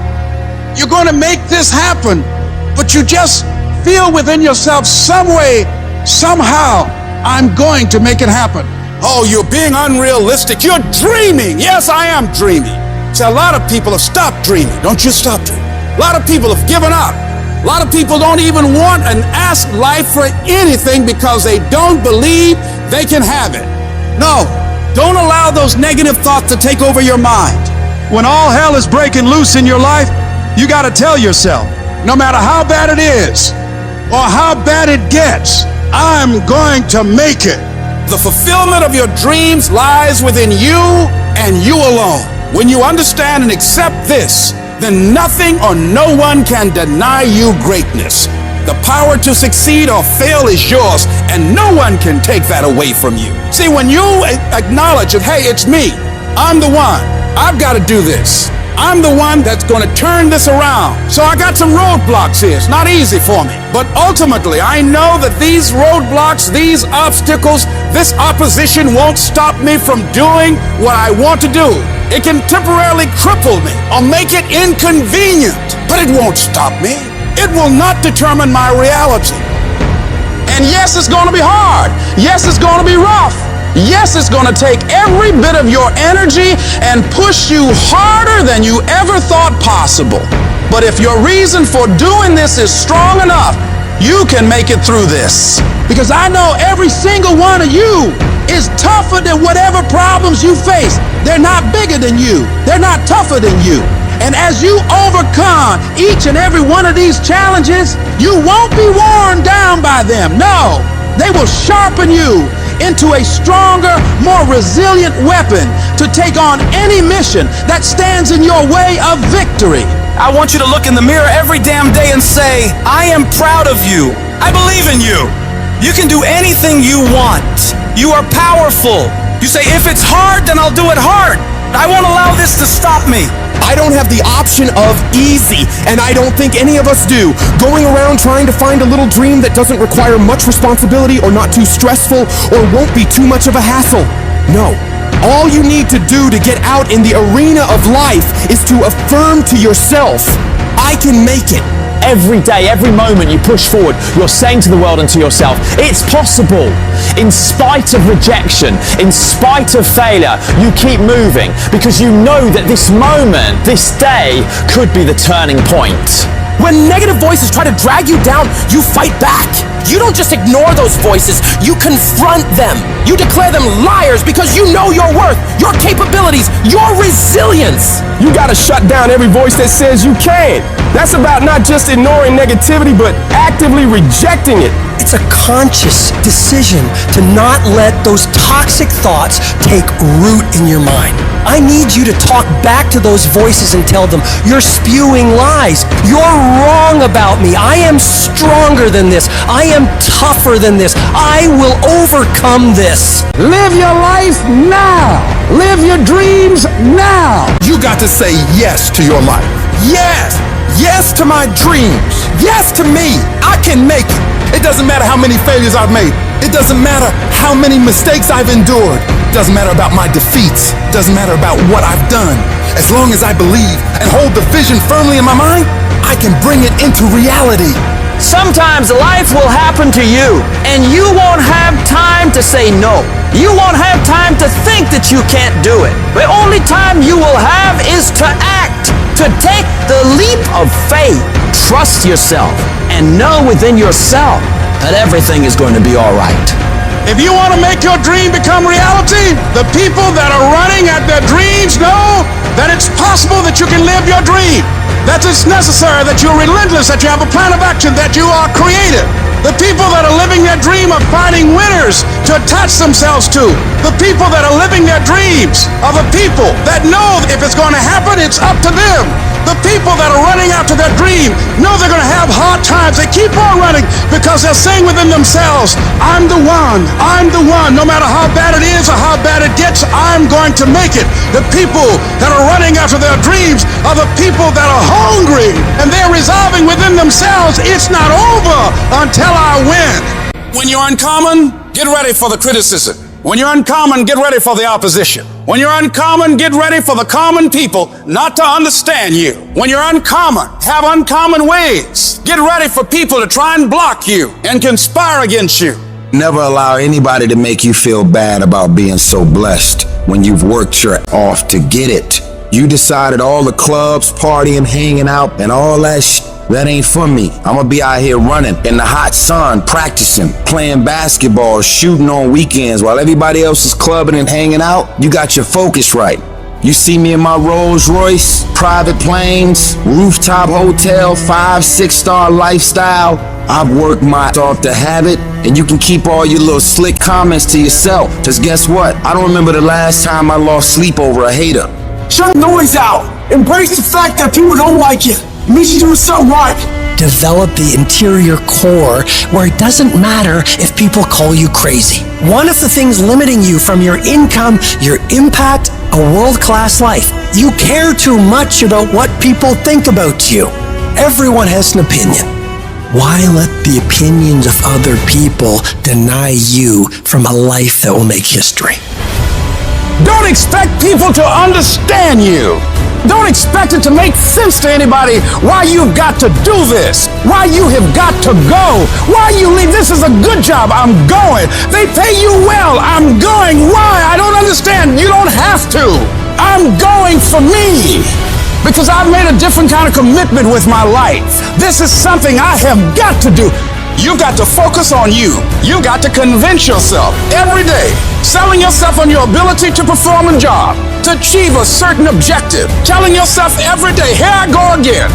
you're going to make this happen, but you just feel within yourself some way, somehow, I'm going to make it happen. Oh, you're being unrealistic. You're dreaming. Yes, I am dreaming. See, a lot of people have stopped dreaming. Don't you stop dreaming. A lot of people have given up. A lot of people don't even want and ask life for anything because they don't believe they can have it. No, don't allow those negative thoughts to take over your mind. When all hell is breaking loose in your life, you got to tell yourself, no matter how bad it is or how bad it gets, I'm going to make it. The fulfillment of your dreams lies within you and you alone. When you understand and accept this, then nothing or no one can deny you greatness. The power to succeed or fail is yours, and no one can take that away from you. See, when you acknowledge that, hey, it's me, I'm the one, I've got to do this. I'm the one that's going to turn this around. So I got some roadblocks here. It's not easy for me. But ultimately, I know that these roadblocks, these obstacles, this opposition won't stop me from doing what I want to do. It can temporarily cripple me or make it inconvenient, but it won't stop me. It will not determine my reality. And yes, it's going to be hard. Yes, it's going to be rough. Yes, it's going to take every bit of your energy and push you harder than you ever thought possible. But if your reason for doing this is strong enough, you can make it through this. Because I know every single one of you is tougher than whatever problems you face. They're not bigger than you. They're not tougher than you. And as you overcome each and every one of these challenges, you won't be worn down by them. No, they will sharpen you into a stronger, more resilient weapon to take on any mission that stands in your way of victory. I want you to look in the mirror every damn day and say, I am proud of you. I believe in you. You can do anything you want. You are powerful. You say, if it's hard, then I'll do it hard. I won't allow this to stop me. I don't have the option of easy, and I don't think any of us do. Going around trying to find a little dream that doesn't require much responsibility or not too stressful or won't be too much of a hassle. No. All you need to do to get out in the arena of life is to affirm to yourself, I can make it. Every day, every moment you push forward, you're saying to the world and to yourself, it's possible. In spite of rejection, in spite of failure, you keep moving because you know that this moment, this day, could be the turning point. When negative voices try to drag you down, you fight back. You don't just ignore those voices, you confront them. You declare them liars because you know your worth, your capabilities, your resilience. You gotta shut down every voice that says you can't. That's about not just ignoring negativity, but actively rejecting it. It's a conscious decision to not let those toxic thoughts take root in your mind. I need you to talk back to those voices and tell them, you're spewing lies. You're wrong about me. I am stronger than this. I am tougher than this. I will overcome this. Live your life now. Live your dreams now. You got to say yes to your life. Yes. Yes to my dreams. Yes to me. I can make it. It doesn't matter how many failures I've made. It doesn't matter how many mistakes I've endured. It doesn't matter about my defeats. It doesn't matter about what I've done. As long as I believe and hold the vision firmly in my mind, I can bring it into reality. Sometimes life will happen to you, and you won't have time to say no. You won't have time to think that you can't do it. The only time you will have is to act, to take the leap of faith. Trust yourself and know within yourself that everything is going to be all right. If you want to make your dream become reality, the people that are running at their dreams know that it's possible that you can live your dream, that it's necessary, that you're relentless, that you have a plan of action, that you are creative. The people that are living their dream are finding winners to attach themselves to. The people that are living their dreams are the people that know if it's going to happen, it's up to them. The people that are running after their dream know they're going to have hard times. They keep on running because they're saying within themselves, I'm the one. I'm the one. No matter how bad it is or how bad it gets, I'm going to make it. The people that are running after their dreams are the people that are hungry, and they're resolving within themselves, it's not over until I win. When you're uncommon, get ready for the criticism. When you're uncommon, get ready for the opposition. When you're uncommon, get ready for the common people not to understand you. When you're uncommon, have uncommon ways. Get ready for people to try and block you and conspire against you. Never allow anybody to make you feel bad about being so blessed when you've worked your off to get it. You decided all the clubs, partying, hanging out, and all that that ain't for me. I'm gonna be out here running in the hot sun, practicing, playing basketball, shooting on weekends while everybody else is clubbing and hanging out. You got your focus right. You see me in my Rolls Royce, private planes, rooftop hotel, 5-6-star lifestyle. I've worked my off to have it, and you can keep all your little slick comments to yourself. Just guess what? I don't remember the last time I lost sleep over a hater. Shut the noise out. Embrace the fact that people don't like you. It means you're doing something right. Develop the interior core where it doesn't matter if people call you crazy. One of the things limiting you from your income, your impact, a world-class life. You care too much about what people think about you. Everyone has an opinion. Why let the opinions of other people deny you from a life that will make history? Don't expect people to understand you. Don't expect it to make sense to anybody why you've got to do this, why you have got to go, why you leave. This is a good job. I'm going. They pay you well. I'm going. Why? I don't understand. You don't have to. I'm going for me because I've made a different kind of commitment with my life. This is something I have got to do. You got to focus on you. You got to convince yourself every day, selling yourself on your ability to perform a job, to achieve a certain objective, telling yourself every day, here I go again,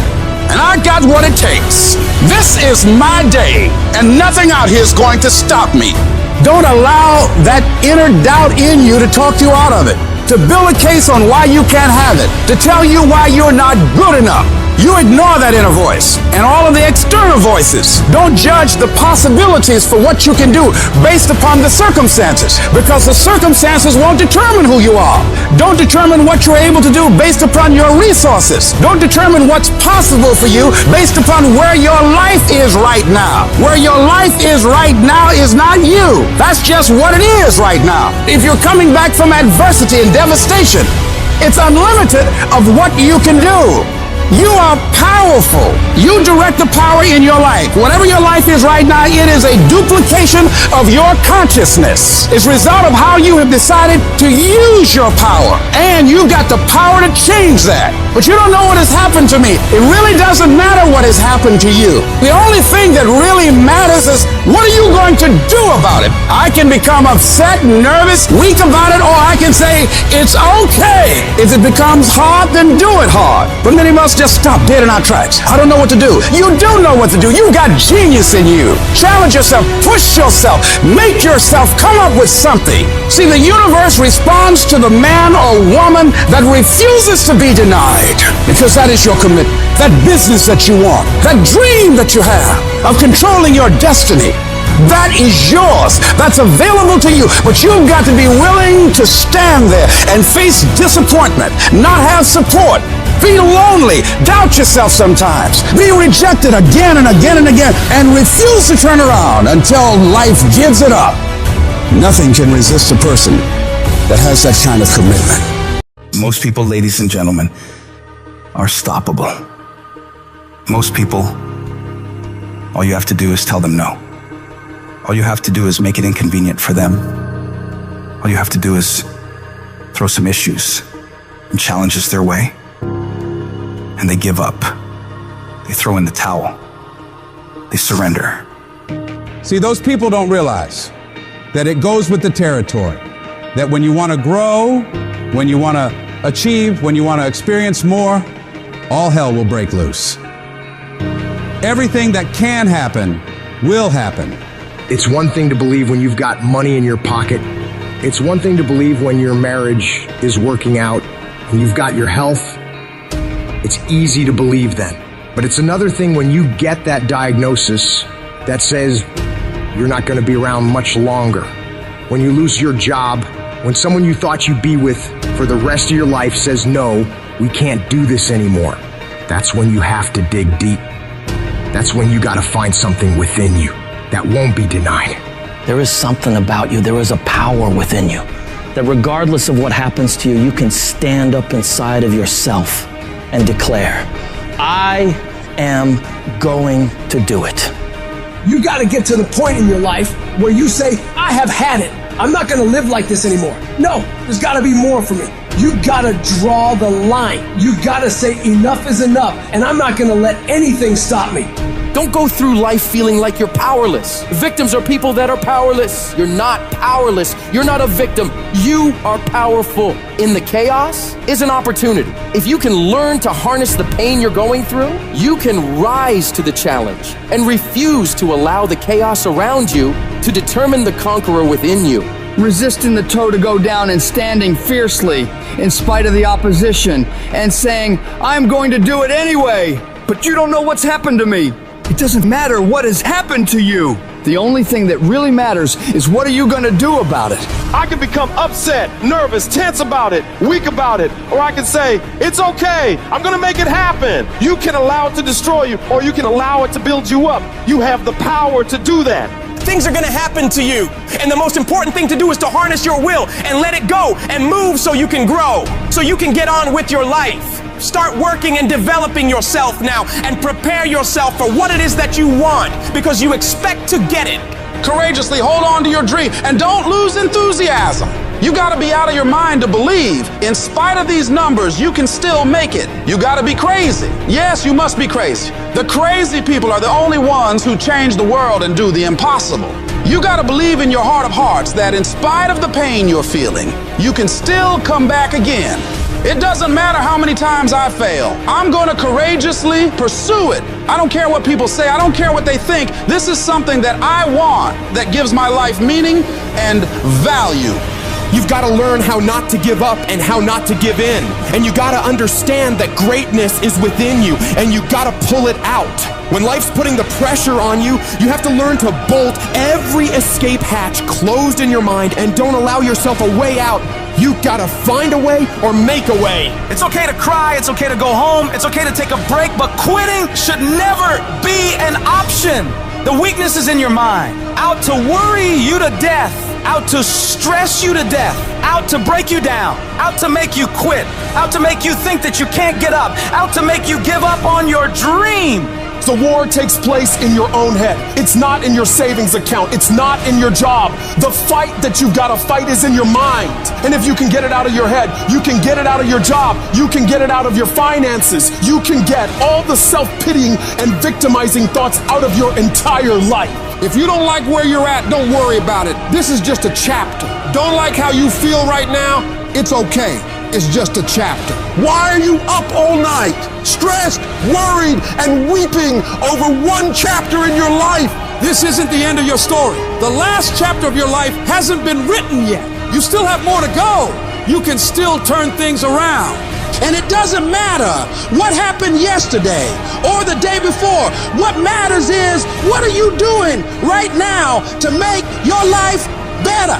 and I got what it takes. This is my day, and nothing out here is going to stop me. Don't allow that inner doubt in you to talk you out of it, to build a case on why you can't have it, to tell you why you're not good enough. You ignore that inner voice and all of the external voices. Don't judge the possibilities for what you can do based upon the circumstances, because the circumstances won't determine who you are. Don't determine what you're able to do based upon your resources. Don't determine what's possible for you based upon where your life is right now. Where your life is right now is not you. That's just what it is right now. If you're coming back from adversity and devastation, it's unlimited of what you can do. You are powerful. You direct the power in your life. Whatever your life is right now, it is a duplication of your consciousness. It's a result of how you have decided to use your power. And you've got the power to change that. But you don't know what has happened to me. It really doesn't matter what has happened to you. The only thing that really matters is, what are you going to do about it? I can become upset, nervous, weak about it, or I can say, it's okay. If it becomes hard, then do it hard. But many of us just stop dead in our tracks. I don't know what to do. You do know what to do. You got genius in you. Challenge yourself, push yourself, make yourself come up with something. See, the universe responds to the man or woman that refuses to be denied, because that is your commitment, that business that you want, that dream that you have of controlling your destiny. That is yours. That's available to you. But you've got to be willing to stand there and face disappointment, not have support, feel lonely, doubt yourself sometimes, be rejected again and again and again, and refuse to turn around until life gives it up. Nothing can resist a person that has that kind of commitment. Most people, ladies and gentlemen, are stoppable. Most people, all you have to do is tell them no. All you have to do is make it inconvenient for them. All you have to do is throw some issues and challenges their way, and they give up. They throw in the towel. They surrender. See, those people don't realize that it goes with the territory. That when you want to grow, when you want to achieve, when you want to experience more, all hell will break loose. Everything that can happen will happen. It's one thing to believe when you've got money in your pocket. It's one thing to believe when your marriage is working out and you've got your health. It's easy to believe then. But it's another thing when you get that diagnosis that says you're not going to be around much longer. When you lose your job, when someone you thought you'd be with for the rest of your life says, no, we can't do this anymore. That's when you have to dig deep. That's when you got to find something within you that won't be denied. There is something about you. There is a power within you that regardless of what happens to you, you can stand up inside of yourself and declare, I am going to do it. You got to get to the point in your life where you say, I have had it. I'm not going to live like this anymore. No, there's got to be more for me. You got to draw the line. You got to say enough is enough, and I'm not going to let anything stop me. Don't go through life feeling like you're powerless. Victims are people that are powerless. You're not powerless. You're not a victim. You are powerful. In the chaos is an opportunity. If you can learn to harness the pain you're going through, you can rise to the challenge and refuse to allow the chaos around you to determine the conqueror within you. Resisting the toe to go down and standing fiercely in spite of the opposition and saying, I'm going to do it anyway, but you don't know what's happened to me. It doesn't matter what has happened to you. The only thing that really matters is what are you going to do about it? I can become upset, nervous, tense about it, weak about it, or I can say, it's okay, I'm going to make it happen. You can allow it to destroy you, or you can allow it to build you up. You have the power to do that. Things are going to happen to you, and the most important thing to do is to harness your will and let it go and move so you can grow, so you can get on with your life. Start working and developing yourself now and prepare yourself for what it is that you want, because you expect to get it. Courageously hold on to your dream and don't lose enthusiasm. You gotta be out of your mind to believe. In spite of these numbers, you can still make it. You gotta be crazy. Yes, you must be crazy. The crazy people are the only ones who change the world and do the impossible. You gotta believe in your heart of hearts that in spite of the pain you're feeling, you can still come back again. It doesn't matter how many times I fail. I'm going to courageously pursue it. I don't care what people say. I don't care what they think. This is something that I want that gives my life meaning and value. You've got to learn how not to give up and how not to give in. And you got to understand that greatness is within you, and you got to pull it out. When life's putting the pressure on you, you have to learn to bolt every escape hatch closed in your mind and don't allow yourself a way out. You gotta find a way or make a way. It's okay to cry, it's okay to go home, it's okay to take a break, but quitting should never be an option. The weakness is in your mind, out to worry you to death, out to stress you to death, out to break you down, out to make you quit, out to make you think that you can't get up, out to make you give up on your dream. The war takes place in your own head. It's not in your savings account. It's not in your job. The fight that you've got to fight is in your mind. And if you can get it out of your head, you can get it out of your job. You can get it out of your finances. You can get all the self-pitying and victimizing thoughts out of your entire life. If you don't like where you're at, don't worry about it. This is just a chapter. Don't like how you feel right now? It's okay. It's just a chapter. Why are you up all night, stressed, worried, and weeping over one chapter in your life? This isn't the end of your story. The last chapter of your life hasn't been written yet. You still have more to go. You can still turn things around. And it doesn't matter what happened yesterday or the day before. What matters is, what are you doing right now to make your life better?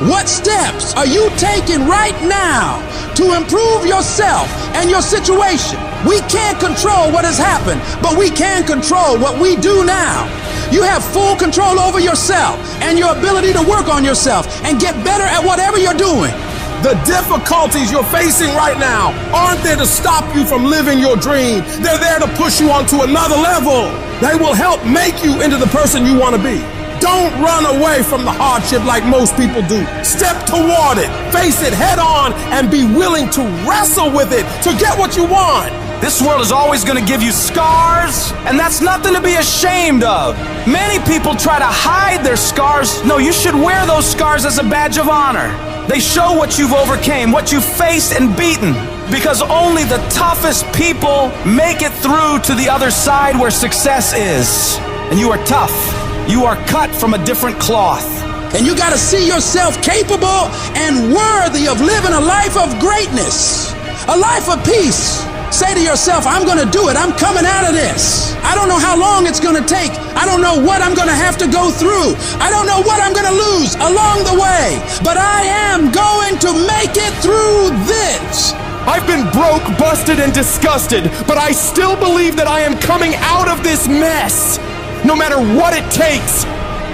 What steps are you taking right now to improve yourself and your situation? We can't control what has happened, but we can control what we do now. You have full control over yourself and your ability to work on yourself and get better at whatever you're doing. The difficulties you're facing right now aren't there to stop you from living your dream. They're there to push you onto another level. They will help make you into the person you want to be. Don't run away from the hardship like most people do. Step toward it, face it head on, and be willing to wrestle with it to get what you want. This world is always going to give you scars, and that's nothing to be ashamed of. Many people try to hide their scars. No, you should wear those scars as a badge of honor. They show what you've overcame, what you've faced and beaten, because only the toughest people make it through to the other side where success is. And you are tough. You are cut from a different cloth. And you got to see yourself capable and worthy of living a life of greatness, a life of peace, Say to yourself, I'm going to do it. I'm coming out of this. I don't know how long it's going to take. I don't know what I'm going to have to go through. I don't know what I'm going to lose along the way. But I am going to make it through this. I've been broke, busted, and disgusted, but I still believe that I am coming out of this mess. No matter what it takes,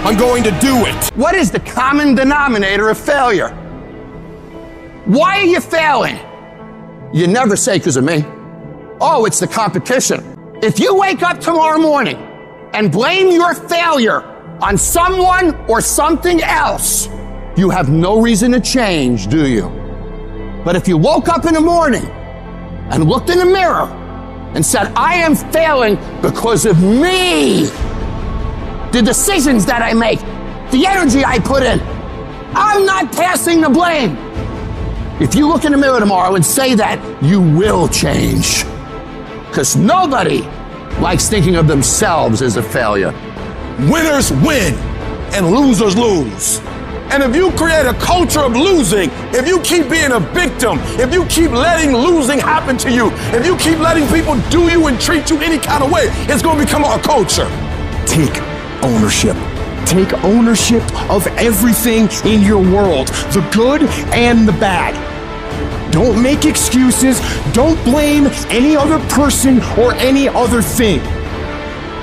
I'm going to do it. What is the common denominator of failure? Why are you failing? You never say because of me. Oh, it's the competition. If you wake up tomorrow morning and blame your failure on someone or something else, you have no reason to change, do you? But if you woke up in the morning and looked in the mirror and said, I am failing because of me, the decisions that I make, the energy I put in, I'm not passing the blame. If you look in the mirror tomorrow and say that, you will change. Because nobody likes thinking of themselves as a failure. Winners win and losers lose. And if you create a culture of losing, if you keep being a victim, if you keep letting losing happen to you, if you keep letting people do you and treat you any kind of way, it's going to become a culture. Take ownership. Take ownership of everything in your world, the good and the bad. Don't make excuses. Don't blame any other person or any other thing.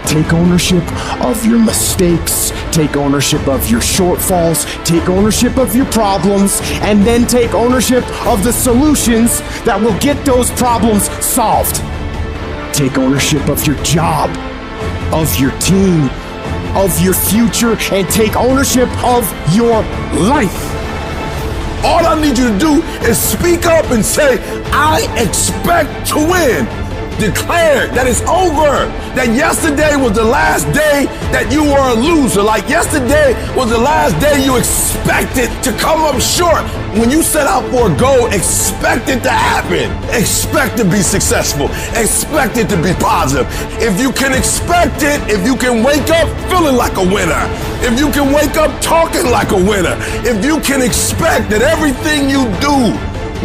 Take ownership of your mistakes. Take ownership of your shortfalls. Take ownership of your problems. And then take ownership of the solutions that will get those problems solved. Take ownership of your job, of your team, of your future, and take ownership of your life. All I need you to do is speak up and say, I expect to win. Declare that it's over. That yesterday was the last day that you were a loser. Like yesterday was the last day you expected to come up short. When you set out for a goal, expect it to happen. Expect to be successful. Expect it to be positive. If you can expect it, if you can wake up feeling like a winner, if you can wake up talking like a winner, if you can expect that everything you do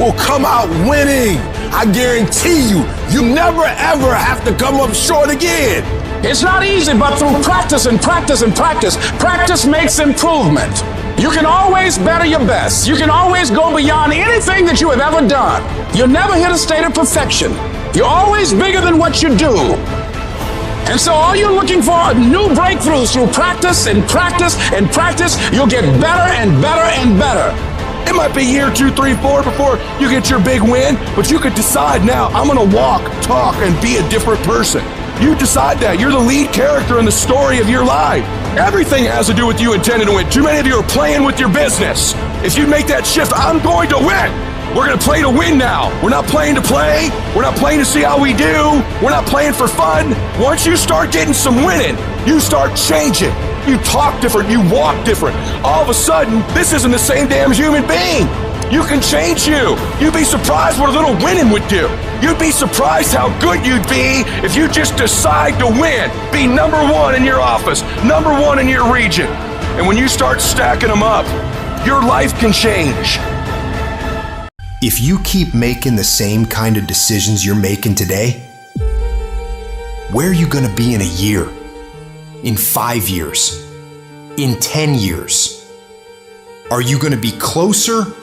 will come out winning, I guarantee you, you never ever have to come up short again. It's not easy, but through practice and practice and practice, practice makes improvement. You can always better your best. You can always go beyond anything that you have ever done. You'll never hit a state of perfection. You're always bigger than what you do. And so all you're looking for are new breakthroughs through practice and practice and practice. You'll get better and better and better. It might be year 2, 3, 4 before you get your big win, but you could decide now, I'm gonna walk, talk, and be a different person. You decide that. You're the lead character in the story of your life. Everything has to do with you intending to win. Too many of you are playing with your business. If you make that shift, I'm going to win. We're gonna play to win now. We're not playing to play. We're not playing to see how we do. We're not playing for fun. Once you start getting some winning, you start changing. You talk different, you walk different. All of a sudden, this isn't the same damn human being. You can change you. You'd be surprised what a little winning would do. You'd be surprised how good you'd be if you just decide to win. Be number 1 in your office, number 1 in your region. And when you start stacking them up, your life can change. If you keep making the same kind of decisions you're making today, where are you going to be in a year? In 5 years? In 10 years? Are you going to be closer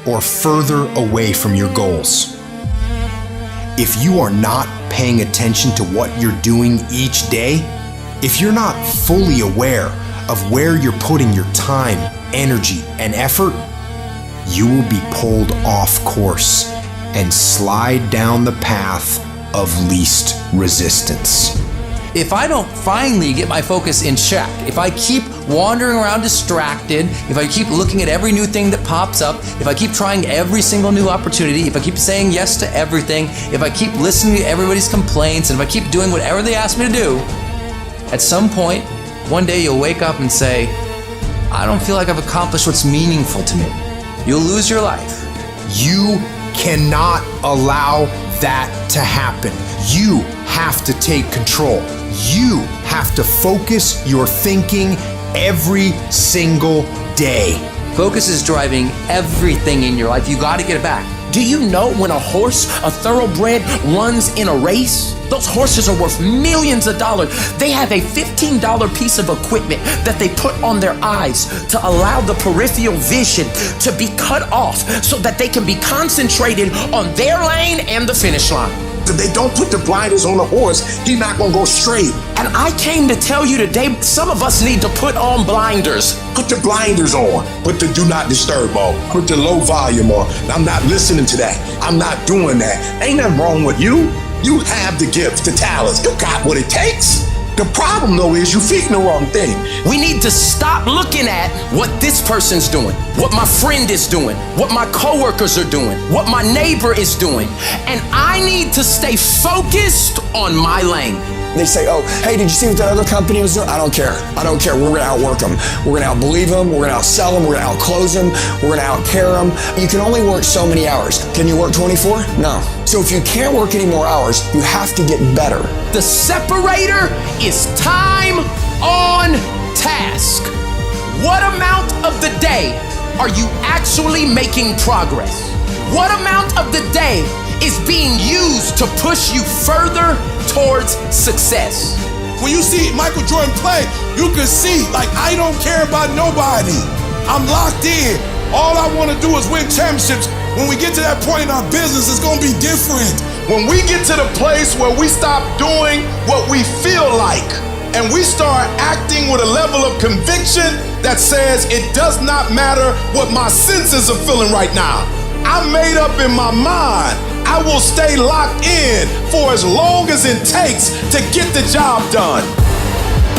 or further away from your goals? If you are not paying attention to what you're doing each day, if you're not fully aware of where you're putting your time, energy, and effort, you will be pulled off course and slide down the path of least resistance. If I don't finally get my focus in check, if I keep wandering around distracted, if I keep looking at every new thing that pops up, if I keep trying every single new opportunity, if I keep saying yes to everything, if I keep listening to everybody's complaints, and if I keep doing whatever they ask me to do, at some point, one day you'll wake up and say, I don't feel like I've accomplished what's meaningful to me. You'll lose your life. You cannot allow that to happen. You have to take control. You have to focus your thinking every single day. Focus is driving everything in your life. You got to get it back. Do you know when a horse, a thoroughbred, runs in a race? Those horses are worth millions of dollars. They have a $15 piece of equipment that they put on their eyes to allow the peripheral vision to be cut off so that they can be concentrated on their lane and the finish line. If they don't put the blinders on the horse, he's not gonna go straight. And I came to tell you today, some of us need to put on blinders. Put the blinders on. Put the do not disturb on. Put the low volume on. I'm not listening to that. I'm not doing that. Ain't nothing wrong with you. You have the gifts, the talents. You got what it takes. The problem, though, is you feeding the wrong thing. We need to stop looking at what this person's doing, what my friend is doing, what my coworkers are doing, what my neighbor is doing. And I need to stay focused on my lane. They say, oh, hey, did you see what that other company was doing? I don't care. I don't care. We're going to outwork them. We're going to outbelieve them. We're going to outsell them. We're going to outclose them. We're going to outcare them. You can only work so many hours. Can you work 24? No. So if you can't work any more hours, you have to get better. The separator is time on task. What amount of the day are you actually making progress? What amount of the day is being used to push you further towards success? When you see Michael Jordan play, you can see, like, I don't care about nobody. I'm locked in. All I want to do is win championships. When we get to that point in our business, it's going to be different. When we get to the place where we stop doing what we feel like and we start acting with a level of conviction that says it does not matter what my senses are feeling right now. I'm made up in my mind. I will stay locked in for as long as it takes to get the job done.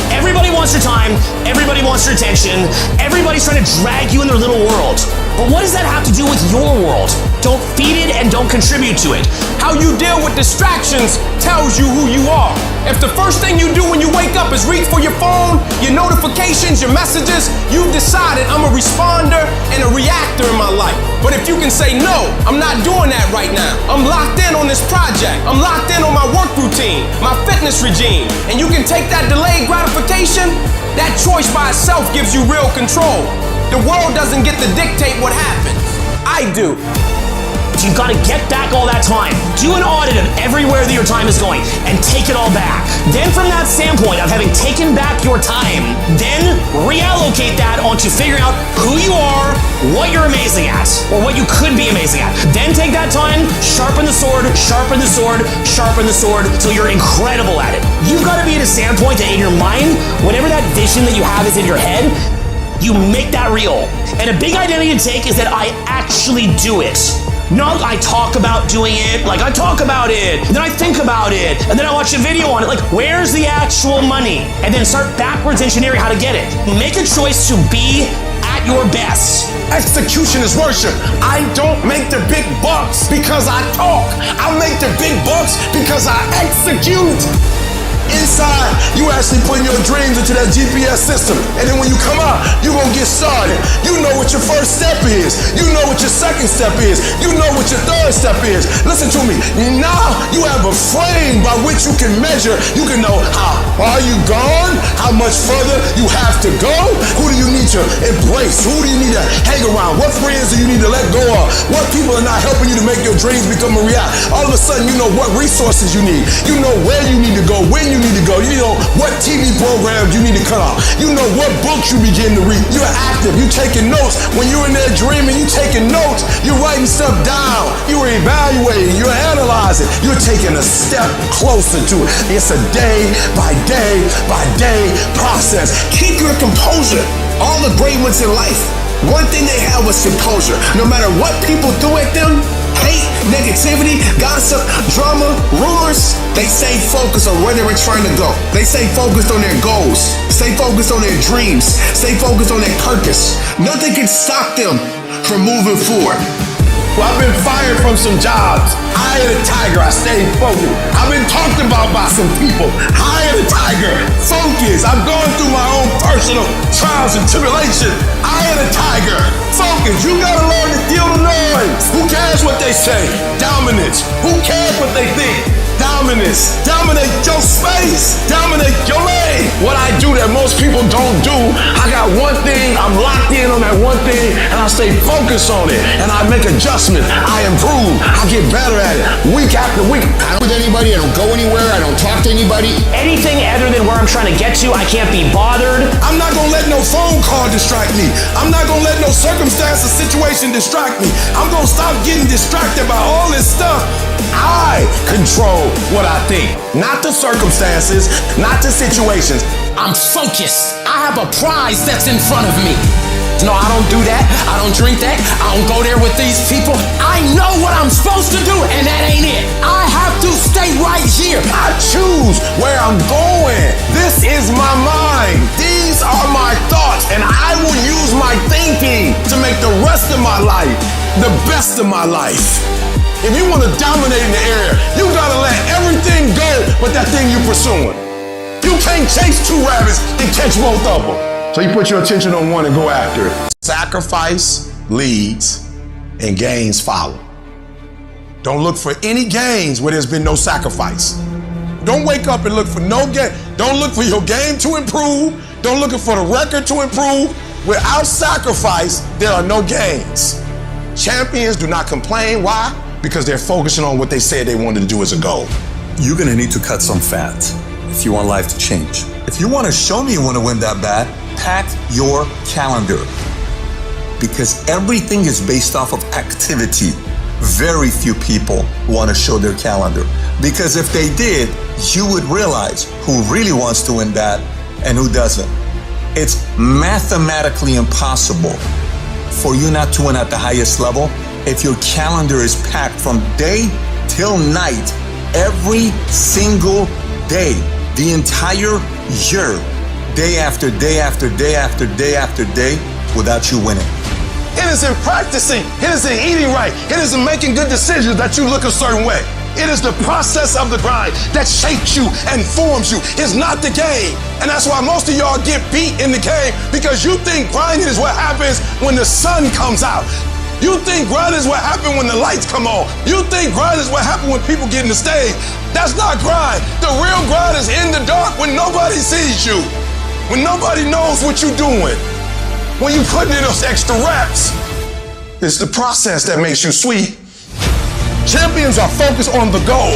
Everybody wants your time, everybody wants your attention, everybody's trying to drag you in their little world. But what does that have to do with your world? Don't feed it and don't contribute to it. How you deal with distractions tells you who you are. If the first thing you do when you wake up is reach for your phone, your notifications, your messages, you've decided I'm a responder and a reactor in my life. But if you can say, no, I'm not doing that right now. I'm locked in on this project. I'm locked in on my work routine, my fitness regime. And you can take that delayed gratification, that choice by itself gives you real control. The world doesn't get to dictate what happens. I do. You gotta get back all that time. Do an audit of everywhere that your time is going and take it all back. Then from that standpoint of having taken back your time, then reallocate that onto figuring out who you are, what you're amazing at, or what you could be amazing at. Then take that time, sharpen the sword, sharpen the sword, sharpen the sword, till you're incredible at it. You've gotta be at a standpoint that in your mind, whatever that vision that you have is in your head, you make that real. And a big identity to take is that I actually do it. Not I talk about doing it, like I talk about it, and then I think about it, and then I watch a video on it, like where's the actual money? And then start backwards engineering how to get it. Make a choice to be at your best. Execution is worship. I don't make the big bucks because I talk. I make the big bucks because I execute. Inside, you actually putting your dreams into that GPS system. And then when you come out, you're gonna get started. You know what your first step is. You know what your second step is. You know what your third step is. Listen to me. Now you have a frame by which you can measure. You can know how far you gone, how much further you have to go. Who do you need to embrace? Who do you need to hang around? What friends do you need to let go of? What people are not helping you to make your dreams become a reality? All of a sudden, you know what resources you need. You know where you need to go, when you need to go. You know what TV programs you need to cut off. You know what books you begin to read. You're active. You're taking notes. When you're in there dreaming, you're taking notes. You're writing stuff down. You're evaluating. You're analyzing. You're taking a step closer to it. It's a day by day by day process. Keep your composure. All the great ones in life, one thing they have was composure. No matter what people threw at them, hate, negativity, gossip, drama, rumors, they stay focused on where they were trying to go. They stay focused on their goals. Stay focused on their dreams. Stay focused on their purpose. Nothing can stop them from moving forward. Well, I've been fired from some jobs. Eye of the tiger, I stayed focused. I've been talked about by some people. Eye of the tiger, focus. I've gone through my own personal trials and tribulations. Eye of the tiger, focus. You gotta learn to deal with noise. Who cares what they say? Dominance. Who cares what they think? Dominance. Dominate your space. Dominate your lane. What I do that most people don't do, I got one thing, I'm locked in on that one thing, and I stay focused on it, and I make adjustments, I improve, I get better at it, week after week. I don't with anybody, I don't go anywhere, I don't talk to anybody. Anything other than where I'm trying to get to, I can't be bothered. I'm not gonna let no phone call distract me. I'm not gonna let no circumstance or situation distract me. I'm gonna stop getting distracted by all this stuff. I control what I think, not the circumstances, not the situations. I'm focused. I have a prize that's in front of me. No, I don't do that. I don't drink that. I don't go there with these people. I know what I'm supposed to do, and that ain't it. I have to stay right here. I choose where I'm going. This is my mind. These are my thoughts, and I will use my thinking to make the rest of my life the best of my life. If you want to dominate in the area, you gotta let everything go but that thing you're pursuing. You can't chase two rabbits and catch both of them. So you put your attention on one and go after it. Sacrifice leads and gains follow. Don't look for any gains where there's been no sacrifice. Don't wake up and look for no gain. Don't look for your game to improve. Don't look for the record to improve. Without sacrifice, there are no gains. Champions do not complain. Why? Because they're focusing on what they said they wanted to do as a goal. You're gonna need to cut some fat if you want life to change. If you want to show me you want to win that bad, pack your calendar. Because everything is based off of activity. Very few people want to show their calendar. Because if they did, you would realize who really wants to win that and who doesn't. It's mathematically impossible for you not to win at the highest level if your calendar is packed from day till night, every single day, the entire year, day after day after day after day after day, without you winning. It is in practicing, it is in eating right, it is in making good decisions that you look a certain way. It is the process of the grind that shapes you and forms you. It's not the game. And that's why most of y'all get beat in the game, because you think grinding is what happens when the sun comes out. You think grinding is what happens when the lights come on. You think grinding is what happens when people get in the stage. That's not grind. The real grind is in the dark when nobody sees you, when nobody knows what you're doing, when you putting in those extra reps. It's the process that makes you sweet. Champions are focused on the goal.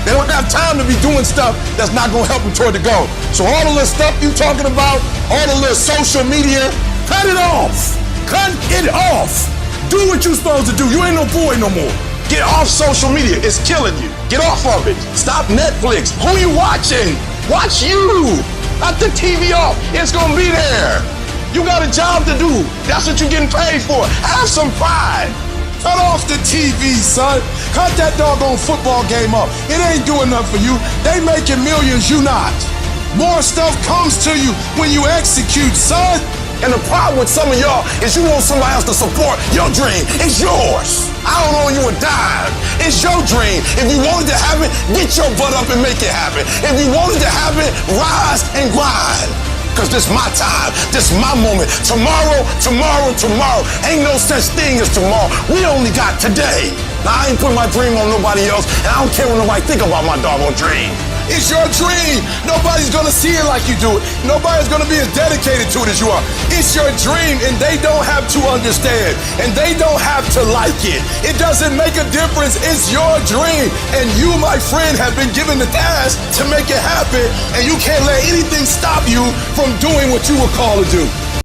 They don't have time to be doing stuff that's not gonna help them toward the goal. So all the little stuff you talking about, all the little social media, cut it off. Cut it off. Do what you're supposed to do. You ain't no boy no more. Get off social media. It's killing you. Get off of it. Stop Netflix. Who you watching? Watch you. Not the TV off. It's gonna be there. You got a job to do. That's what you're getting paid for. Have some pride. Cut off the TV, son. Cut that doggone football game off. It ain't doing nothing for you. They making millions, you not. More stuff comes to you when you execute, son. And the problem with some of y'all is you want somebody else to support your dream. It's yours. I don't owe you a dime. It's your dream. If you wanted to happen, get your butt up and make it happen. If you wanted to happen, rise and grind. Because this is my time. This is my moment. Tomorrow, tomorrow, tomorrow. Ain't no such thing as tomorrow. We only got today. Now, I ain't putting my dream on nobody else, and I don't care what nobody think about my doggone dream. It's your dream. Nobody's gonna see it like you do it. Nobody's gonna be as dedicated to it as you are. It's your dream, and they don't have to understand, and they don't have to like it. It doesn't make a difference. It's your dream, and you, my friend, have been given the task to make it happen, and you can't let anything stop you from doing what you were called to do.